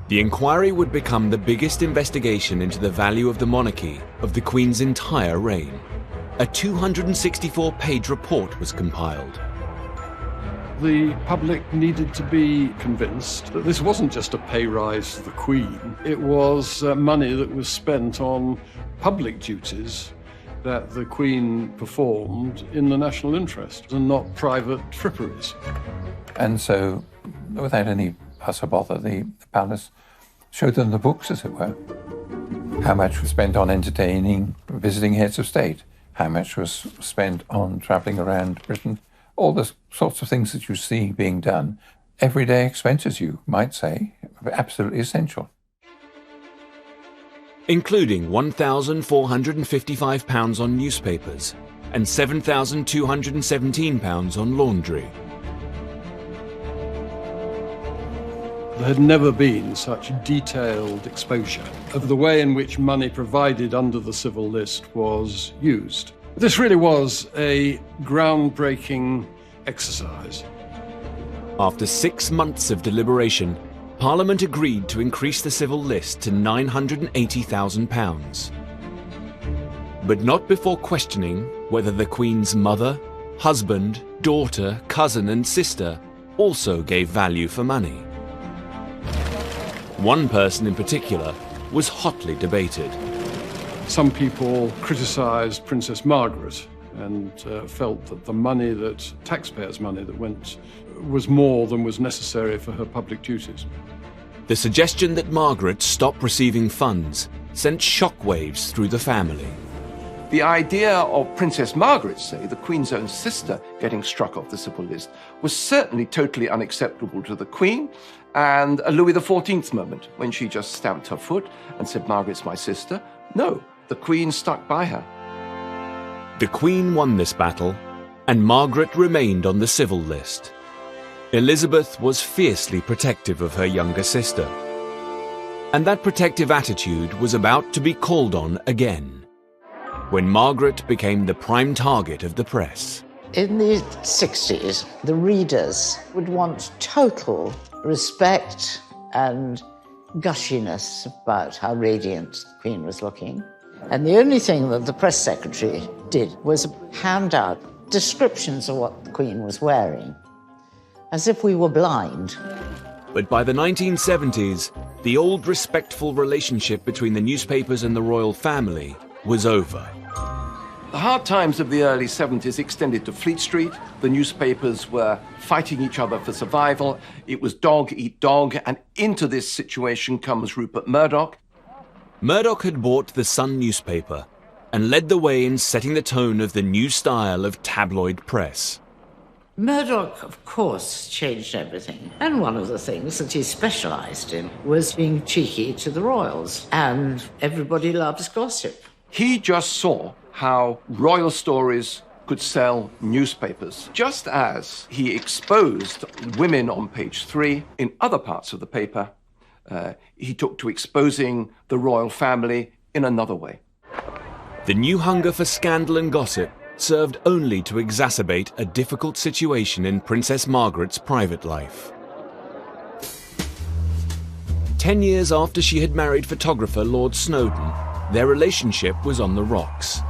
[SPEAKER 1] The inquiry would become the biggest investigation into the value of the monarchy of the Queen's entire reign. A 264-page report was compiled.
[SPEAKER 3] The public needed to be convinced that this wasn't just a pay rise to the Queen. It was money that was spent on public duties that the Queen performed in the national interest and not private fripperies.
[SPEAKER 10] And so, without any fuss or bother, the palace showed them the books, as it were. How much was spent on entertaining visiting heads of state? How much was spent on travelling around Britain? All the sorts of things that you see being done. Everyday expenses, you might say, absolutely essential.
[SPEAKER 1] Including £1,455 on newspapers and £7,217 on laundry.
[SPEAKER 3] There had never been such detailed exposure of the way in which money provided under the civil list was used. This really was a groundbreaking exercise.
[SPEAKER 1] After 6 months of deliberation, Parliament agreed to increase the civil list to £980,000. But not before questioning whether the Queen's mother, husband, daughter, cousin and sister also gave value for money. One person in particular was hotly debated.
[SPEAKER 3] Some people criticised Princess Margaret and felt that the money that, taxpayers' money that went, was more than was necessary for her public duties.
[SPEAKER 1] The suggestion that Margaret stop receiving funds sent shockwaves through the family.
[SPEAKER 5] The idea of Princess Margaret, say, the Queen's own sister, getting struck off the civil list was certainly totally unacceptable to the Queen, and a Louis XIV moment when she just stamped her foot and said, "Margaret's my sister." No, the Queen stuck by her.
[SPEAKER 1] The Queen won this battle, and Margaret remained on the civil list. Elizabeth was fiercely protective of her younger sister. And that protective attitude was about to be called on again, when Margaret became the prime target of the press.
[SPEAKER 25] In the 60s, the readers would want total respect and gushiness about how radiant the Queen was looking. And the only thing that the press secretary did was hand out descriptions of what the Queen was wearing, as if we were blind.
[SPEAKER 1] But by the 1970s, the old respectful relationship between the newspapers and the royal family was over.
[SPEAKER 5] The hard times of the early 70s extended to Fleet Street. The newspapers were fighting each other for survival. It was dog eat dog, and into this situation comes Rupert Murdoch.
[SPEAKER 1] Murdoch had bought the Sun newspaper and led the way in setting the tone of the new style of tabloid press.
[SPEAKER 25] Murdoch, of course, changed everything. And one of the things that he specialised in was being cheeky to the royals. And everybody loves gossip.
[SPEAKER 5] He just saw how royal stories could sell newspapers, just as he exposed women on page 3 in other parts of the paper. He took to exposing the royal family in another way.
[SPEAKER 1] The new hunger for scandal and gossip served only to exacerbate a difficult situation in Princess Margaret's private life. 10 years after she had married photographer Lord Snowdon, their relationship was on the rocks,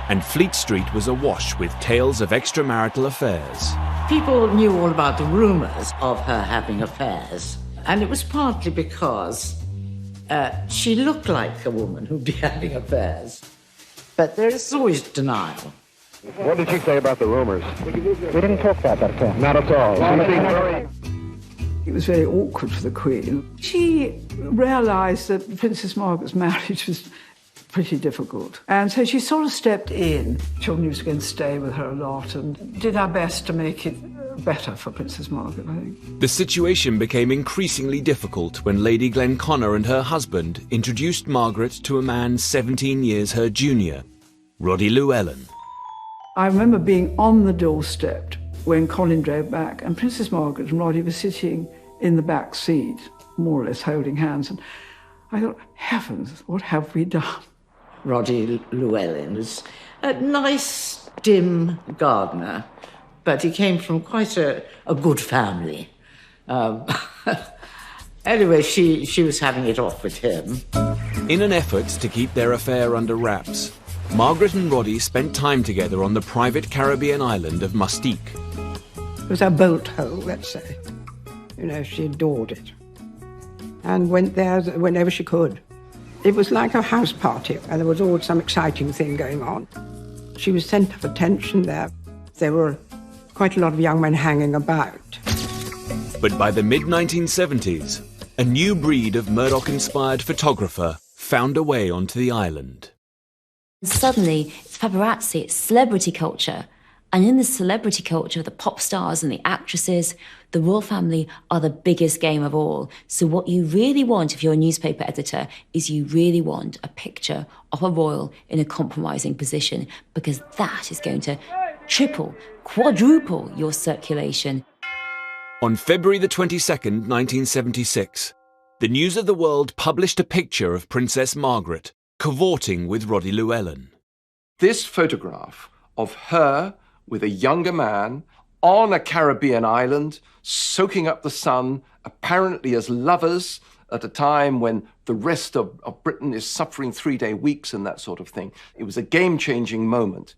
[SPEAKER 1] and Fleet Street was awash with tales of extramarital affairs.
[SPEAKER 25] People knew all about the rumours of her having affairs, and it was partly because she looked like a woman who'd be having affairs. But there is always denial.
[SPEAKER 6] What did she say about the rumors? We didn't talk about that. Not at all.
[SPEAKER 9] It was very awkward for the Queen. She realised that Princess Margaret's marriage was pretty difficult. And so she sort of stepped in. Children used to go and stay with her a lot and did our best to make it better for Princess Margaret, I think.
[SPEAKER 1] The situation became increasingly difficult when Lady Glenconner and her husband introduced Margaret to a man 17 years her junior, Roddy Llewellyn.
[SPEAKER 9] I remember being on the doorstep when Colin drove back, and Princess Margaret and Roddy were sitting in the back seat, more or less holding hands. And I thought, heavens, what have we done?
[SPEAKER 25] Roddy Llewellyn was a nice, dim gardener, but he came from quite a good family. Anyway, she was having it off with him.
[SPEAKER 1] In an effort to keep their affair under wraps, Margaret and Roddy spent time together on the private Caribbean island of Mustique.
[SPEAKER 4] It was a boat hole, let's say. You know, she adored it. And went there whenever she could. It was like a house party, and there was always some exciting thing going on. She was centre of attention there. There were quite a lot of young men hanging about.
[SPEAKER 1] But by the mid-1970s, a new breed of Murdoch-inspired photographer found a way onto the island.
[SPEAKER 7] Suddenly, it's paparazzi, it's celebrity culture. And in this celebrity culture, the pop stars and the actresses, the royal family are the biggest game of all. So what you really want if you're a newspaper editor is you really want a picture of a royal in a compromising position, because that is going to triple, quadruple your circulation.
[SPEAKER 1] On February the 22nd, 1976, the News of the World published a picture of Princess Margaret cavorting with Roddy Llewellyn.
[SPEAKER 5] This photograph of her with a younger man on a Caribbean island, soaking up the sun, apparently as lovers at a time when the rest of Britain is suffering 3-day weeks and that sort of thing. It was a game-changing moment.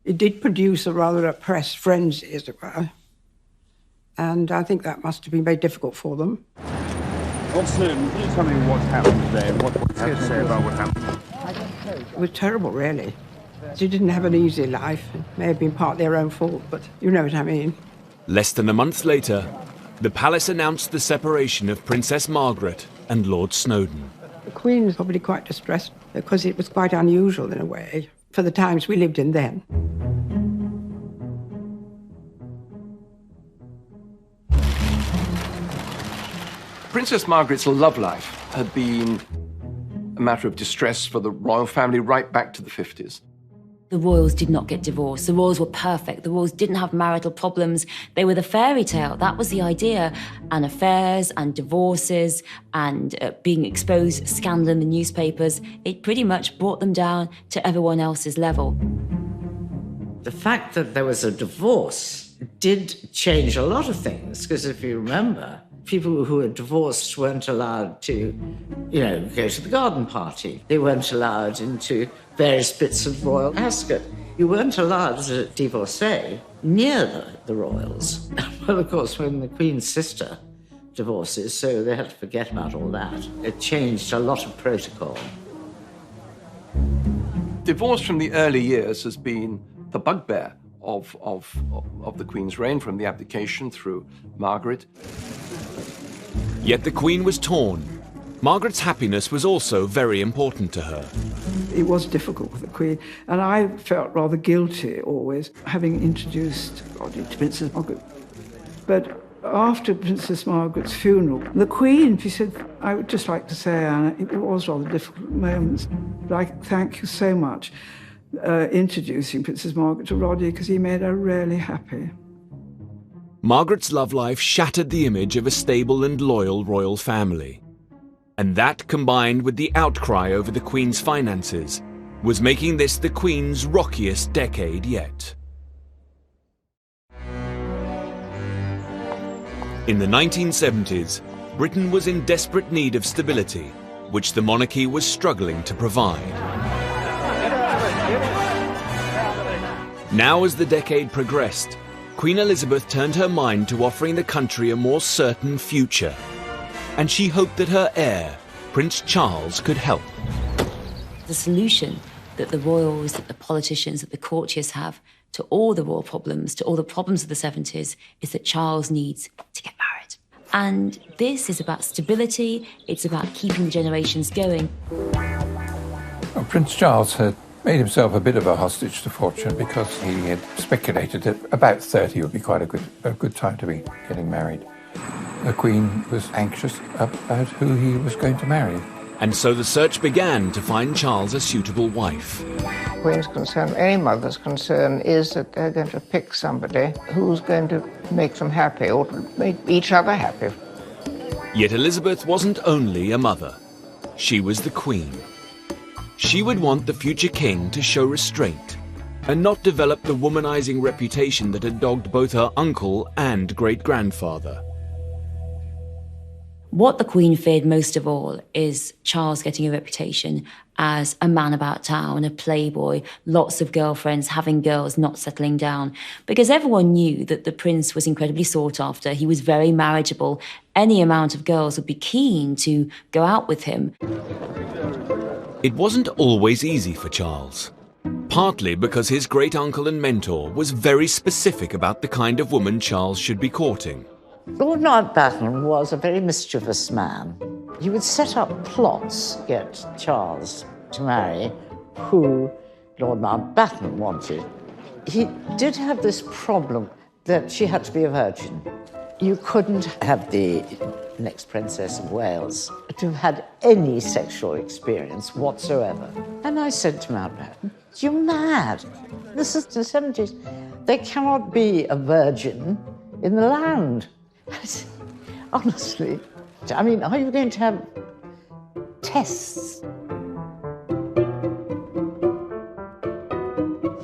[SPEAKER 4] It did produce a rather oppressed frenzy, as it were. And I think that must have been very difficult for them.
[SPEAKER 6] Well, Snowden, can you tell me what happened today and what you have to say about what happened?
[SPEAKER 4] It was terrible, really. She didn't have an easy life. It may have been part their own fault, but you know what I mean.
[SPEAKER 1] Less than a month later, the palace announced the separation of Princess Margaret and Lord Snowdon.
[SPEAKER 4] The Queen was probably quite distressed because it was quite unusual in a way for the times we lived in then.
[SPEAKER 5] Princess Margaret's love life had been a matter of distress for the royal family right back to the 50s.
[SPEAKER 7] The royals did not get divorced. The royals were perfect. The royals didn't have marital problems. They were the fairy tale. That was the idea. And affairs and divorces and being exposed, scandal in the newspapers, it pretty much brought them down to everyone else's level.
[SPEAKER 25] The fact that there was a divorce did change a lot of things, because if you remember, people who were divorced weren't allowed to, go to the garden party. They weren't allowed into various bits of royal ascot. You weren't allowed as a divorcee near the royals. Well, of course, when the Queen's sister divorces, so they had to forget about all that. It changed a lot of protocol.
[SPEAKER 5] Divorce from the early years has been the bugbear of the Queen's reign, from the abdication through Margaret.
[SPEAKER 1] Yet the Queen was torn. Margaret's happiness was also very important to her.
[SPEAKER 9] It was difficult with the Queen, and I felt rather guilty always, having introduced Roddy to Princess Margaret. But after Princess Margaret's funeral, the Queen, she said, I would just like to say, Anna, it was rather difficult moments, but I thank you so much introducing Princess Margaret to Roddy, because he made her really happy.
[SPEAKER 1] Margaret's love life shattered the image of a stable and loyal royal family. And that, combined with the outcry over the Queen's finances, was making this the Queen's rockiest decade yet. In the 1970s, Britain was in desperate need of stability, which the monarchy was struggling to provide. Now, as the decade progressed, Queen Elizabeth turned her mind to offering the country a more certain future, and she hoped that her heir, Prince Charles, could help.
[SPEAKER 7] The solution that the royals, that the politicians, that the courtiers have to all the royal problems, to all the problems of the 70s, is that Charles needs to get married. And this is about stability, it's about keeping the generations going.
[SPEAKER 10] Well, Prince Charles had made himself a bit of a hostage to fortune because he had speculated that about 30 would be quite a good time to be getting married. The Queen was anxious about who he was going to marry.
[SPEAKER 1] And so the search began to find Charles a suitable wife.
[SPEAKER 4] The Queen's concern, any mother's concern, is that they're going to pick somebody who's going to make them happy or to make each other happy.
[SPEAKER 1] Yet Elizabeth wasn't only a mother. She was the Queen. She would want the future king to show restraint and not develop the womanizing reputation that had dogged both her uncle and great-grandfather.
[SPEAKER 7] What the Queen feared most of all is Charles getting a reputation as a man about town, a playboy, lots of girlfriends, having girls, not settling down. Because everyone knew that the prince was incredibly sought after. He was very marriageable. Any amount of girls would be keen to go out with him.
[SPEAKER 1] It wasn't always easy for Charles. Partly because his great-uncle and mentor was very specific about the kind of woman Charles should be courting.
[SPEAKER 25] Lord Mountbatten was a very mischievous man. He would set up plots to get Charles to marry who Lord Mountbatten wanted. He did have this problem that she had to be a virgin. You couldn't have the next Princess of Wales to have had any sexual experience whatsoever. And I said to Mountbatten, "You're mad. This is the 70s. There cannot be a virgin in the land." Honestly, I mean, are you going to have tests?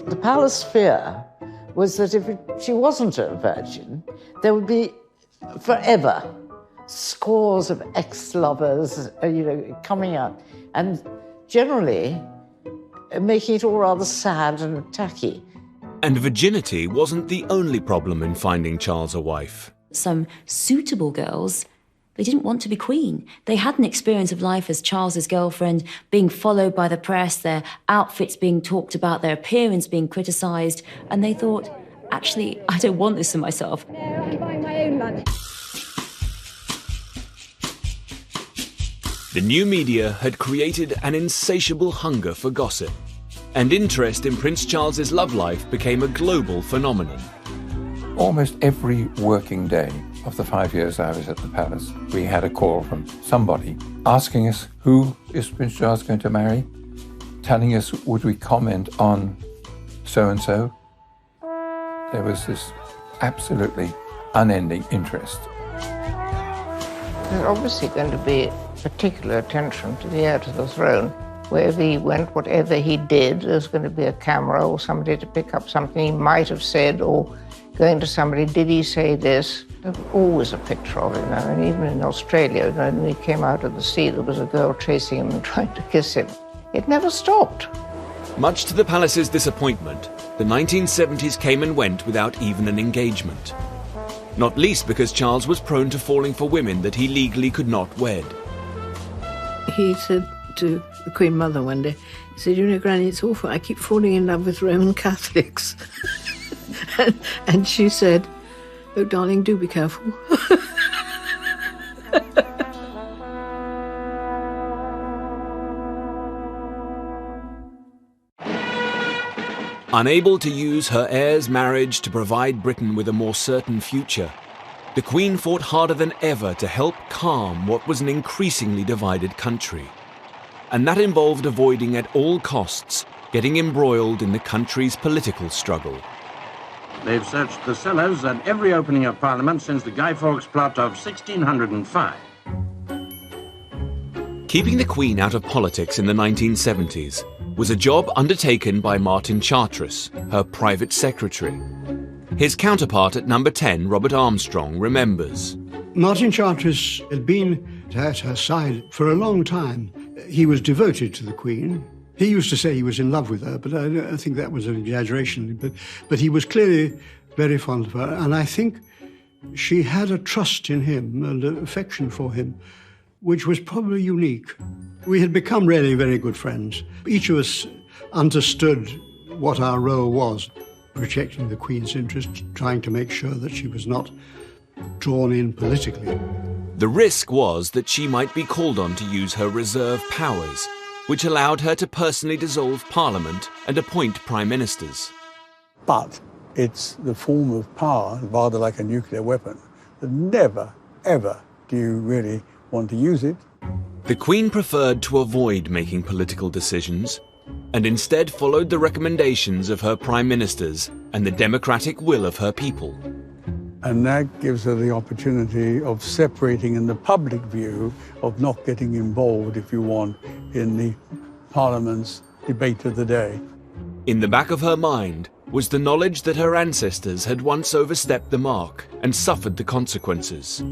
[SPEAKER 25] The palace fear was that if she wasn't a virgin, there would be forever scores of ex-lovers, coming out, and generally making it all rather sad and tacky.
[SPEAKER 1] And virginity wasn't the only problem in finding Charles a wife.
[SPEAKER 7] Some suitable girls, they didn't want to be queen. They had an experience of life as Charles's girlfriend, being followed by the press, their outfits being talked about, their appearance being criticised, and they thought, actually, I don't want this for myself.
[SPEAKER 22] I'm buying my own lunch.
[SPEAKER 1] The new media had created an insatiable hunger for gossip, and interest in Prince Charles's love life became a global phenomenon.
[SPEAKER 10] Almost every working day of the 5 years I was at the palace, we had a call from somebody asking us who is Prince Charles going to marry, telling us would we comment on so-and-so. There was this absolutely unending interest.
[SPEAKER 2] There's obviously going to be particular attention to the heir to the throne. Wherever he went, whatever he did, there's going to be a camera or somebody to pick up something he might have said, or going to somebody, did he say this? There's always a picture of him. And even in Australia, when he came out of the sea, there was a girl chasing him and trying to kiss him. It never stopped.
[SPEAKER 1] Much to the palace's disappointment, the 1970s came and went without even an engagement. Not least because Charles was prone to falling for women that he legally could not wed.
[SPEAKER 19] He said to the Queen Mother one day, he said, "You know, Granny, it's awful. I keep falling in love with Roman Catholics." and she said, "Oh, darling, do be careful."
[SPEAKER 1] Unable to use her heir's marriage to provide Britain with a more certain future, the Queen fought harder than ever to help calm what was an increasingly divided country. And that involved avoiding at all costs getting embroiled in the country's political struggle.
[SPEAKER 12] They've searched the cellars at every opening of Parliament since the Guy Fawkes plot of 1605.
[SPEAKER 1] Keeping the Queen out of politics in the 1970s was a job undertaken by Martin Chartres, her private secretary. His counterpart at number 10, Robert Armstrong, remembers.
[SPEAKER 24] Martin Chartres had been at her side for a long time. He was devoted to the Queen. He used to say he was in love with her, but I think that was an exaggeration. But he was clearly very fond of her, and I think she had a trust in him and an affection for him, which was probably unique. We had become really very good friends. Each of us understood what our role was, protecting the Queen's interest, trying to make sure that she was not drawn in politically.
[SPEAKER 1] The risk was that she might be called on to use her reserve powers, which allowed her to personally dissolve Parliament and appoint prime ministers.
[SPEAKER 13] But it's the form of power, rather like a nuclear weapon, that never, ever do you really want to use it.
[SPEAKER 1] The Queen preferred to avoid making political decisions and instead followed the recommendations of her prime ministers and the democratic will of her people.
[SPEAKER 13] And that gives her the opportunity of separating in the public view, of not getting involved, if you want, in the Parliament's debate of the day.
[SPEAKER 1] In the back of her mind was the knowledge that her ancestors had once overstepped the mark and suffered the consequences.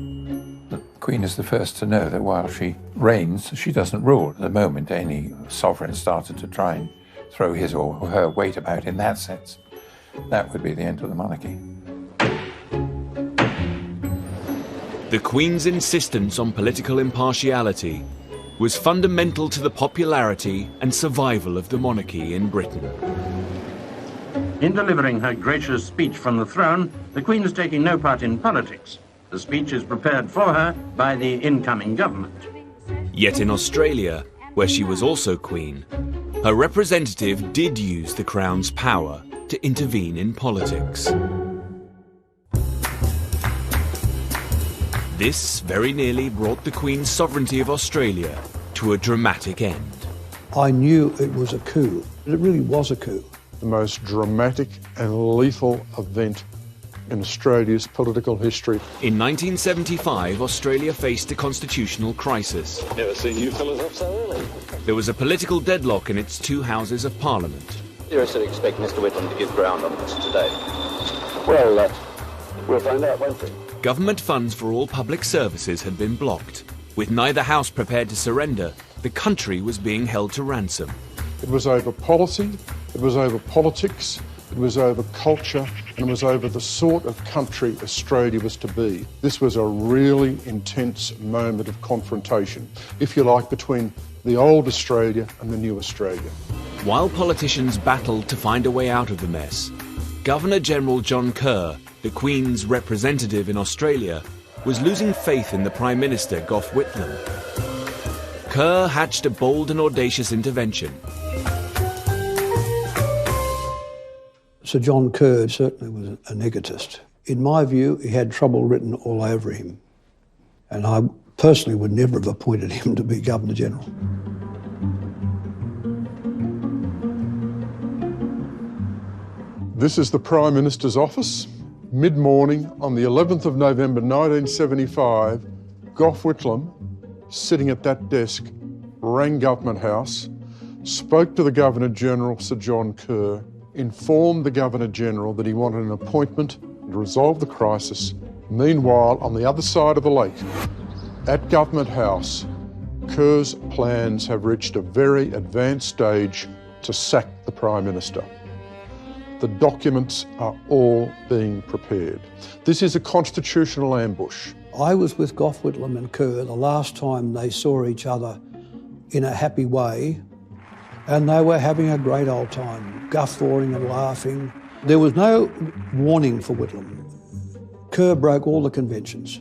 [SPEAKER 10] The Queen is the first to know that while she reigns, she doesn't rule. The moment any sovereign started to try and throw his or her weight about in that sense, that would be the end of the monarchy.
[SPEAKER 1] The Queen's insistence on political impartiality was fundamental to the popularity and survival of the monarchy in Britain.
[SPEAKER 12] In delivering her gracious speech from the throne, the Queen is taking no part in politics. The speech is prepared for her by the incoming government.
[SPEAKER 1] Yet in Australia, where she was also Queen, her representative did use the Crown's power to intervene in politics. This very nearly brought the Queen's sovereignty of Australia to a dramatic end.
[SPEAKER 8] I knew it was a coup. It really was a coup.
[SPEAKER 14] The most dramatic and lethal event in Australia's political history.
[SPEAKER 1] In 1975, Australia faced a constitutional crisis.
[SPEAKER 20] Never seen you fellas up so early.
[SPEAKER 1] There was a political deadlock in its two houses of parliament.
[SPEAKER 20] Seriously expect Mr. Whitlam to give ground on this today. Well, we'll find out, won't we?
[SPEAKER 1] Government funds for all public services had been blocked. With neither house prepared to surrender, the country was being held to ransom.
[SPEAKER 14] It was over policy, it was over politics, it was over culture, and it was over the sort of country Australia was to be. This was a really intense moment of confrontation, if you like, between the old Australia and the new Australia.
[SPEAKER 1] While politicians battled to find a way out of the mess, Governor-General John Kerr, the Queen's representative in Australia, was losing faith in the Prime Minister, Gough Whitlam. Kerr hatched a bold and audacious intervention.
[SPEAKER 8] Sir John Kerr certainly was an egotist. In my view, he had trouble written all over him. And I personally would never have appointed him to be Governor-General.
[SPEAKER 14] This is the Prime Minister's office. Mid-morning on the 11th of November 1975, Gough Whitlam, sitting at that desk, rang Government House, spoke to the Governor-General, Sir John Kerr, informed the Governor-General that he wanted an appointment to resolve the crisis. Meanwhile, on the other side of the lake, at Government House, Kerr's plans have reached a very advanced stage to sack the Prime Minister. The documents are all being prepared. This is a constitutional ambush.
[SPEAKER 8] I was with Gough Whitlam and Kerr the last time they saw each other in a happy way, and they were having a great old time, guffawing and laughing. There was no warning for Whitlam. Kerr broke all the conventions.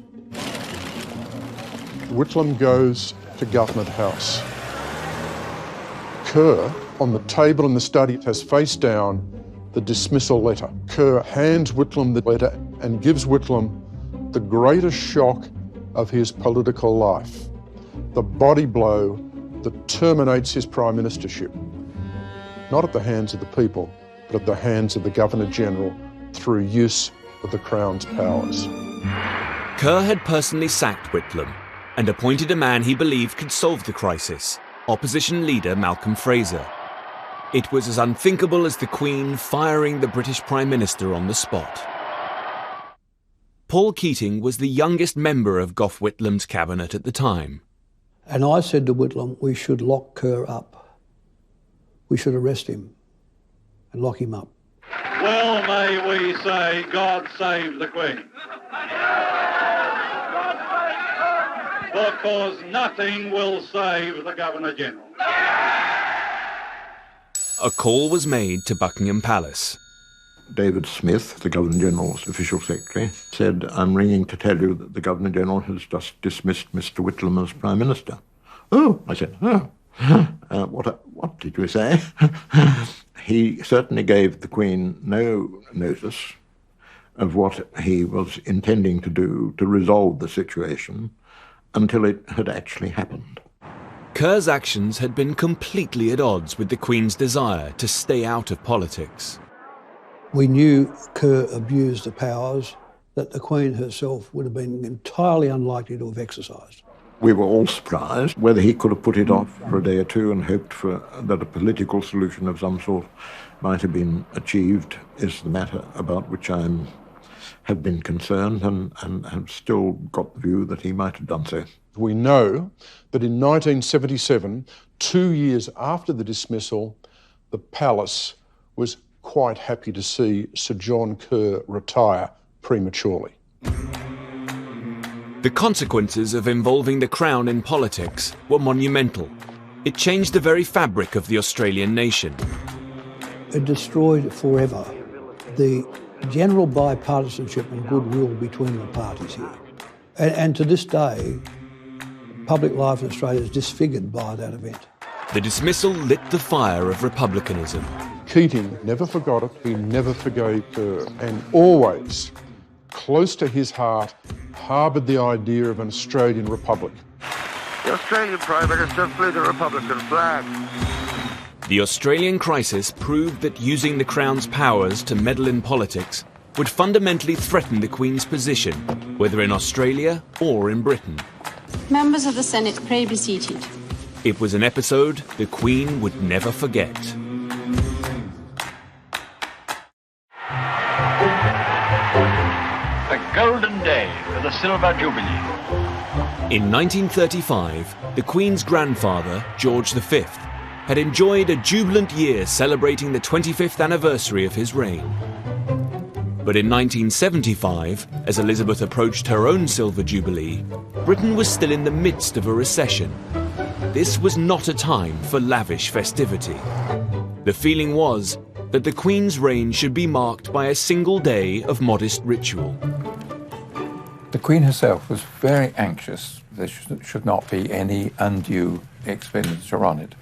[SPEAKER 14] Whitlam goes to Government House. Kerr, on the table in the study, has face down the dismissal letter. Kerr hands Whitlam the letter and gives Whitlam the greatest shock of his political life, the body blow that terminates his prime ministership, not at the hands of the people, but at the hands of the Governor-General through use of the Crown's powers.
[SPEAKER 1] Kerr had personally sacked Whitlam and appointed a man he believed could solve the crisis, opposition leader Malcolm Fraser. It was as unthinkable as the Queen firing the British Prime Minister on the spot. Paul Keating was the youngest member of Gough Whitlam's cabinet at the time.
[SPEAKER 8] And I said to Whitlam, we should lock Kerr up. We should arrest him and lock him up.
[SPEAKER 15] Well, may we say, God save the Queen. Because nothing will save the Governor-General.
[SPEAKER 1] A call was made to Buckingham Palace.
[SPEAKER 16] David Smith, the Governor-General's official secretary, said, I'm ringing to tell you that the Governor-General has just dismissed Mr. Whitlam as Prime Minister. Oh, I said, what did you say? He certainly gave the Queen no notice of what he was intending to do to resolve the situation until it had actually happened.
[SPEAKER 1] Kerr's actions had been completely at odds with the Queen's desire to stay out of politics.
[SPEAKER 8] We knew Kerr abused the powers that the Queen herself would have been entirely unlikely to have exercised.
[SPEAKER 16] We were all surprised. Whether he could have put it off for a day or two and hoped for that a political solution of some sort might have been achieved is the matter about which I have been concerned and have still got the view that he might have done so.
[SPEAKER 14] We know that in 1977, 2 years after the dismissal, the palace was quite happy to see Sir John Kerr retire prematurely.
[SPEAKER 1] The consequences of involving the Crown in politics were monumental. It changed the very fabric of the Australian nation.
[SPEAKER 8] It destroyed forever the general bipartisanship and goodwill between the parties here. And to this day, public life in Australia is disfigured by that event.
[SPEAKER 1] The dismissal lit the fire of republicanism.
[SPEAKER 14] Keating never forgot it, he never forgave Kerr, and always, close to his heart, harboured the idea of an Australian republic.
[SPEAKER 11] The Australian Prime Minister flew the Republican flag.
[SPEAKER 1] The Australian crisis proved that using the Crown's powers to meddle in politics would fundamentally threaten the Queen's position, whether in Australia or in Britain.
[SPEAKER 17] Members of the Senate, pray be seated.
[SPEAKER 1] It was an episode the Queen would never forget.
[SPEAKER 15] The golden day for the Silver Jubilee.
[SPEAKER 1] In 1935, the Queen's grandfather, George V, had enjoyed a jubilant year celebrating the 25th anniversary of his reign. But in 1975, as Elizabeth approached her own Silver Jubilee, Britain was still in the midst of a recession. This was not a time for lavish festivity. The feeling was that the Queen's reign should be marked by a single day of modest ritual.
[SPEAKER 10] The Queen herself was very anxious there should not be any undue expenditure on it.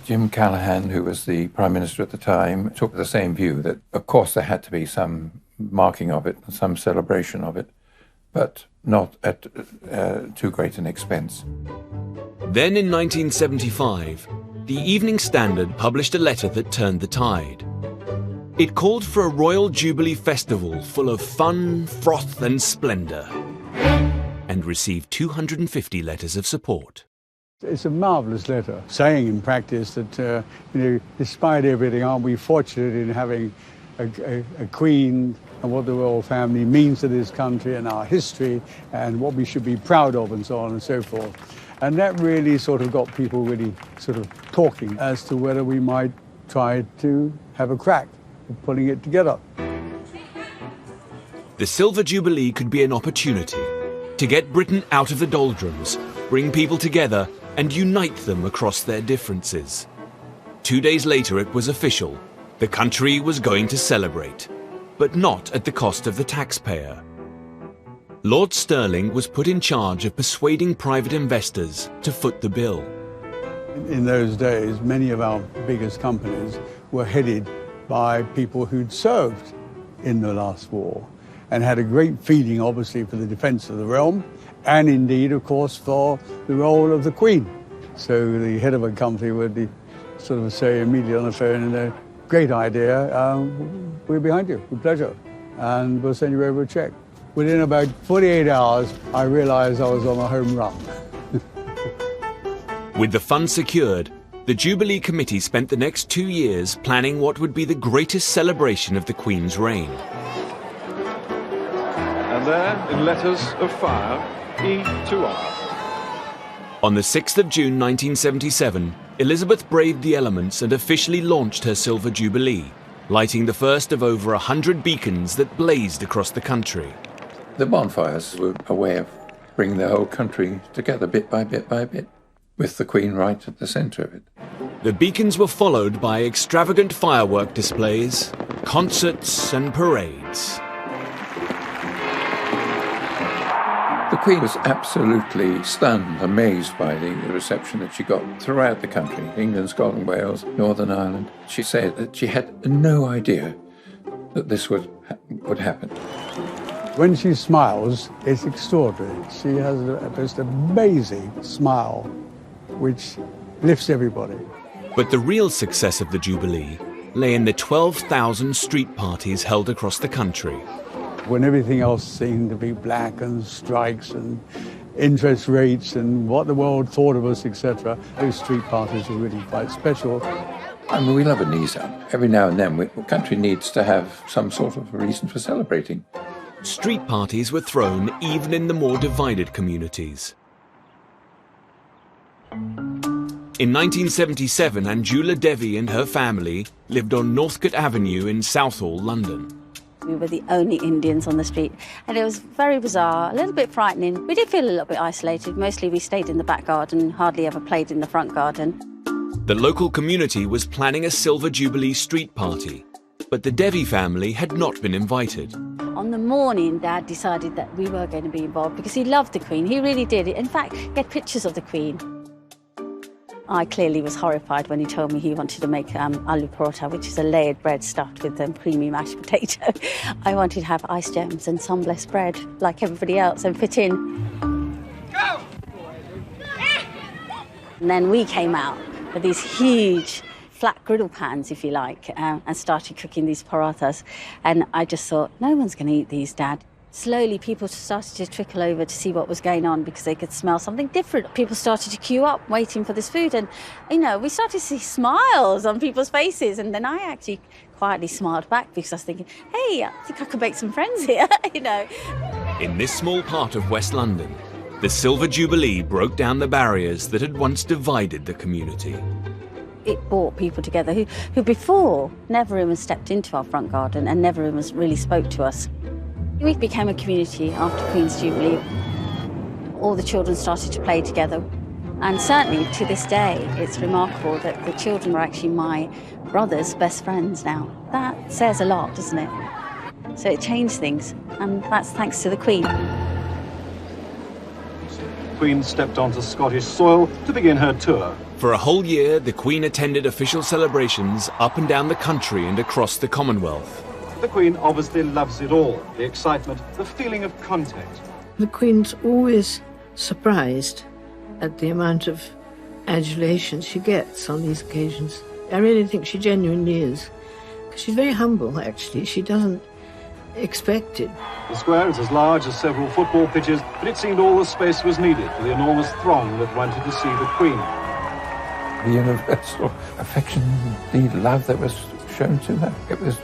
[SPEAKER 10] Jim Callaghan, who was the Prime Minister at the time, took the same view that, of course, there had to be some marking of it, some celebration of it, but not at too great an expense.
[SPEAKER 1] Then in 1975, the Evening Standard published a letter that turned the tide. It called for a Royal Jubilee Festival full of fun, froth and splendour, and received 250 letters of support.
[SPEAKER 13] It's a marvellous letter, saying in practice that, despite everything, aren't we fortunate in having a Queen and what the royal family means to this country and our history and what we should be proud of and so on and so forth. And that really sort of got people really sort of talking as to whether we might try to have a crack at putting it together.
[SPEAKER 1] The Silver Jubilee could be an opportunity to get Britain out of the doldrums, bring people together and unite them across their differences. 2 days later it was official. The country was going to celebrate, but not at the cost of the taxpayer. Lord Stirling was put in charge of persuading private investors to foot the bill.
[SPEAKER 13] In those days, many of our biggest companies were headed by people who'd served in the last war and had a great feeling, obviously, for the defence of the realm and indeed, of course, for the role of the Queen. So the head of a company would sort of say immediately on the phone, great idea, we're behind you, with pleasure, and we'll send you over a cheque. Within about 48 hours, I realised I was on a home run.
[SPEAKER 1] With the funds secured, the Jubilee Committee spent the next 2 years planning what would be the greatest celebration of the Queen's reign.
[SPEAKER 15] And there, in letters of fire, E to R.
[SPEAKER 1] On the 6th of June 1977, Elizabeth braved the elements and officially launched her Silver Jubilee, lighting the first of over 100 beacons that blazed across the country.
[SPEAKER 10] The bonfires were a way of bringing the whole country together bit by bit by bit, with the Queen right at the centre of it.
[SPEAKER 1] The beacons were followed by extravagant firework displays, concerts and parades.
[SPEAKER 10] The Queen was absolutely stunned, amazed by the reception that she got throughout the country, England, Scotland, Wales, Northern Ireland. She said that she had no idea that this would happen.
[SPEAKER 13] When she smiles, it's extraordinary. She has a most amazing smile, which lifts everybody.
[SPEAKER 1] But the real success of the Jubilee lay in the 12,000 street parties held across the country.
[SPEAKER 13] When everything else seemed to be black and strikes and interest rates and what the world thought of us, etc. Those street parties were really quite special.
[SPEAKER 10] I mean, we love a knees up. Every now and then, the country needs to have some sort of reason for celebrating.
[SPEAKER 1] Street parties were thrown even in the more divided communities. In 1977, Anjula Devi and her family lived on Northcote Avenue in Southall, London.
[SPEAKER 3] We were the only Indians on the street, and it was very bizarre, a little bit frightening. We did feel a little bit isolated. Mostly we stayed in the back garden, hardly ever played in the front garden.
[SPEAKER 1] The local community was planning a Silver Jubilee street party, but the Devi family had not been invited.
[SPEAKER 3] On the morning, Dad decided that we were going to be involved because he loved the Queen. He really did. In fact, he had pictures of the Queen. I clearly was horrified when he told me he wanted to make aloo parota, which is a layered bread stuffed with creamy mashed potato. I wanted to have ice gems and sun-blessed bread like everybody else and fit in. Go! And then we came out with these huge flat griddle pans, if you like, and started cooking these parathas. And I just thought, no one's going to eat these, Dad. Slowly, people started to trickle over to see what was going on because they could smell something different. People started to queue up, waiting for this food. And, you know, we started to see smiles on people's faces. And then I actually quietly smiled back because I was thinking, hey, I think I could make some friends here, you know.
[SPEAKER 1] In this small part of West London, the Silver Jubilee broke down the barriers that had once divided the community.
[SPEAKER 3] It brought people together who before never even stepped into our front garden and never even really spoke to us. We became a community after Queen's Jubilee. All the children started to play together. And certainly to this day, it's remarkable that the children are actually my brother's best friends now. That says a lot, doesn't it? So it changed things, and that's thanks to the Queen.
[SPEAKER 15] Queen stepped onto Scottish soil to begin her tour.
[SPEAKER 1] For a whole year, the Queen attended official celebrations up and down the country and across the Commonwealth.
[SPEAKER 15] The Queen obviously loves it all, the excitement, the feeling of contact.
[SPEAKER 19] The Queen's always surprised at the amount of adulation she gets on these occasions. I really think she genuinely is. Because she's very humble, actually. She doesn't expect it.
[SPEAKER 15] The square is as large as several football pitches, but it seemed all the space was needed for the enormous throng that wanted to see the Queen.
[SPEAKER 10] The universal affection, the love that was shown to her, it was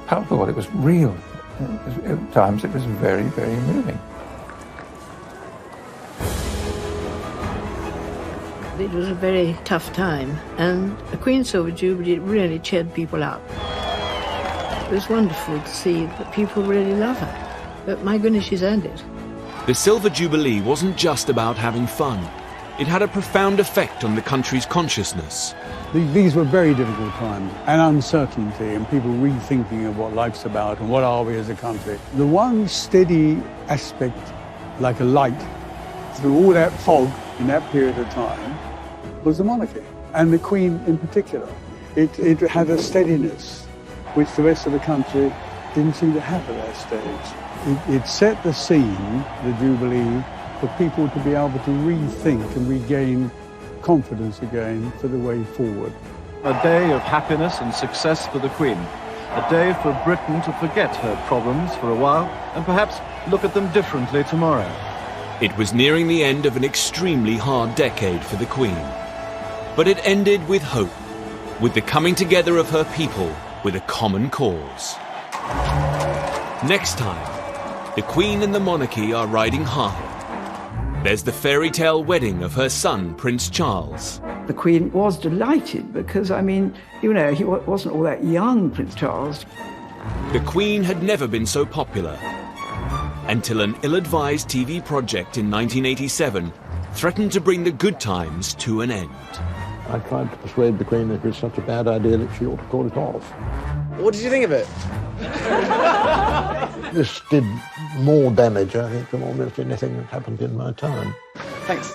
[SPEAKER 10] palpable, it was real. At times it was very, very moving.
[SPEAKER 19] It was a very tough time, and the Queen's Silver Jubilee really cheered people up. It was wonderful to see that people really love her, but my goodness, she's earned it.
[SPEAKER 1] The Silver Jubilee wasn't just about having fun. It had a profound effect on the country's consciousness.
[SPEAKER 13] These were very difficult times, and uncertainty, and people rethinking of what life's about and what are we as a country. The one steady aspect, like a light, through all that fog in that period of time, was the monarchy, and the Queen in particular. It had a steadiness which the rest of the country didn't seem to have at that stage. It set the scene, the Jubilee, for people to be able to rethink and regain confidence again for the way forward.
[SPEAKER 15] A day of happiness and success for the Queen. A day for Britain to forget her problems for a while and perhaps look at them differently tomorrow.
[SPEAKER 1] It was nearing the end of an extremely hard decade for the Queen. But it ended with hope, with the coming together of her people with a common cause. Next time, the Queen and the monarchy are riding high. There's the fairy tale wedding of her son, Prince Charles.
[SPEAKER 9] The Queen was delighted because, I mean, you know, he wasn't all that young, Prince Charles.
[SPEAKER 1] The Queen had never been so popular until an ill-advised TV project in 1987 threatened to bring the good times to an end.
[SPEAKER 16] I tried to persuade the Queen that it was such a bad idea that she ought to call it off.
[SPEAKER 6] What did you think of it?
[SPEAKER 16] This did more damage, I think, than almost anything that happened in my time.
[SPEAKER 6] Thanks.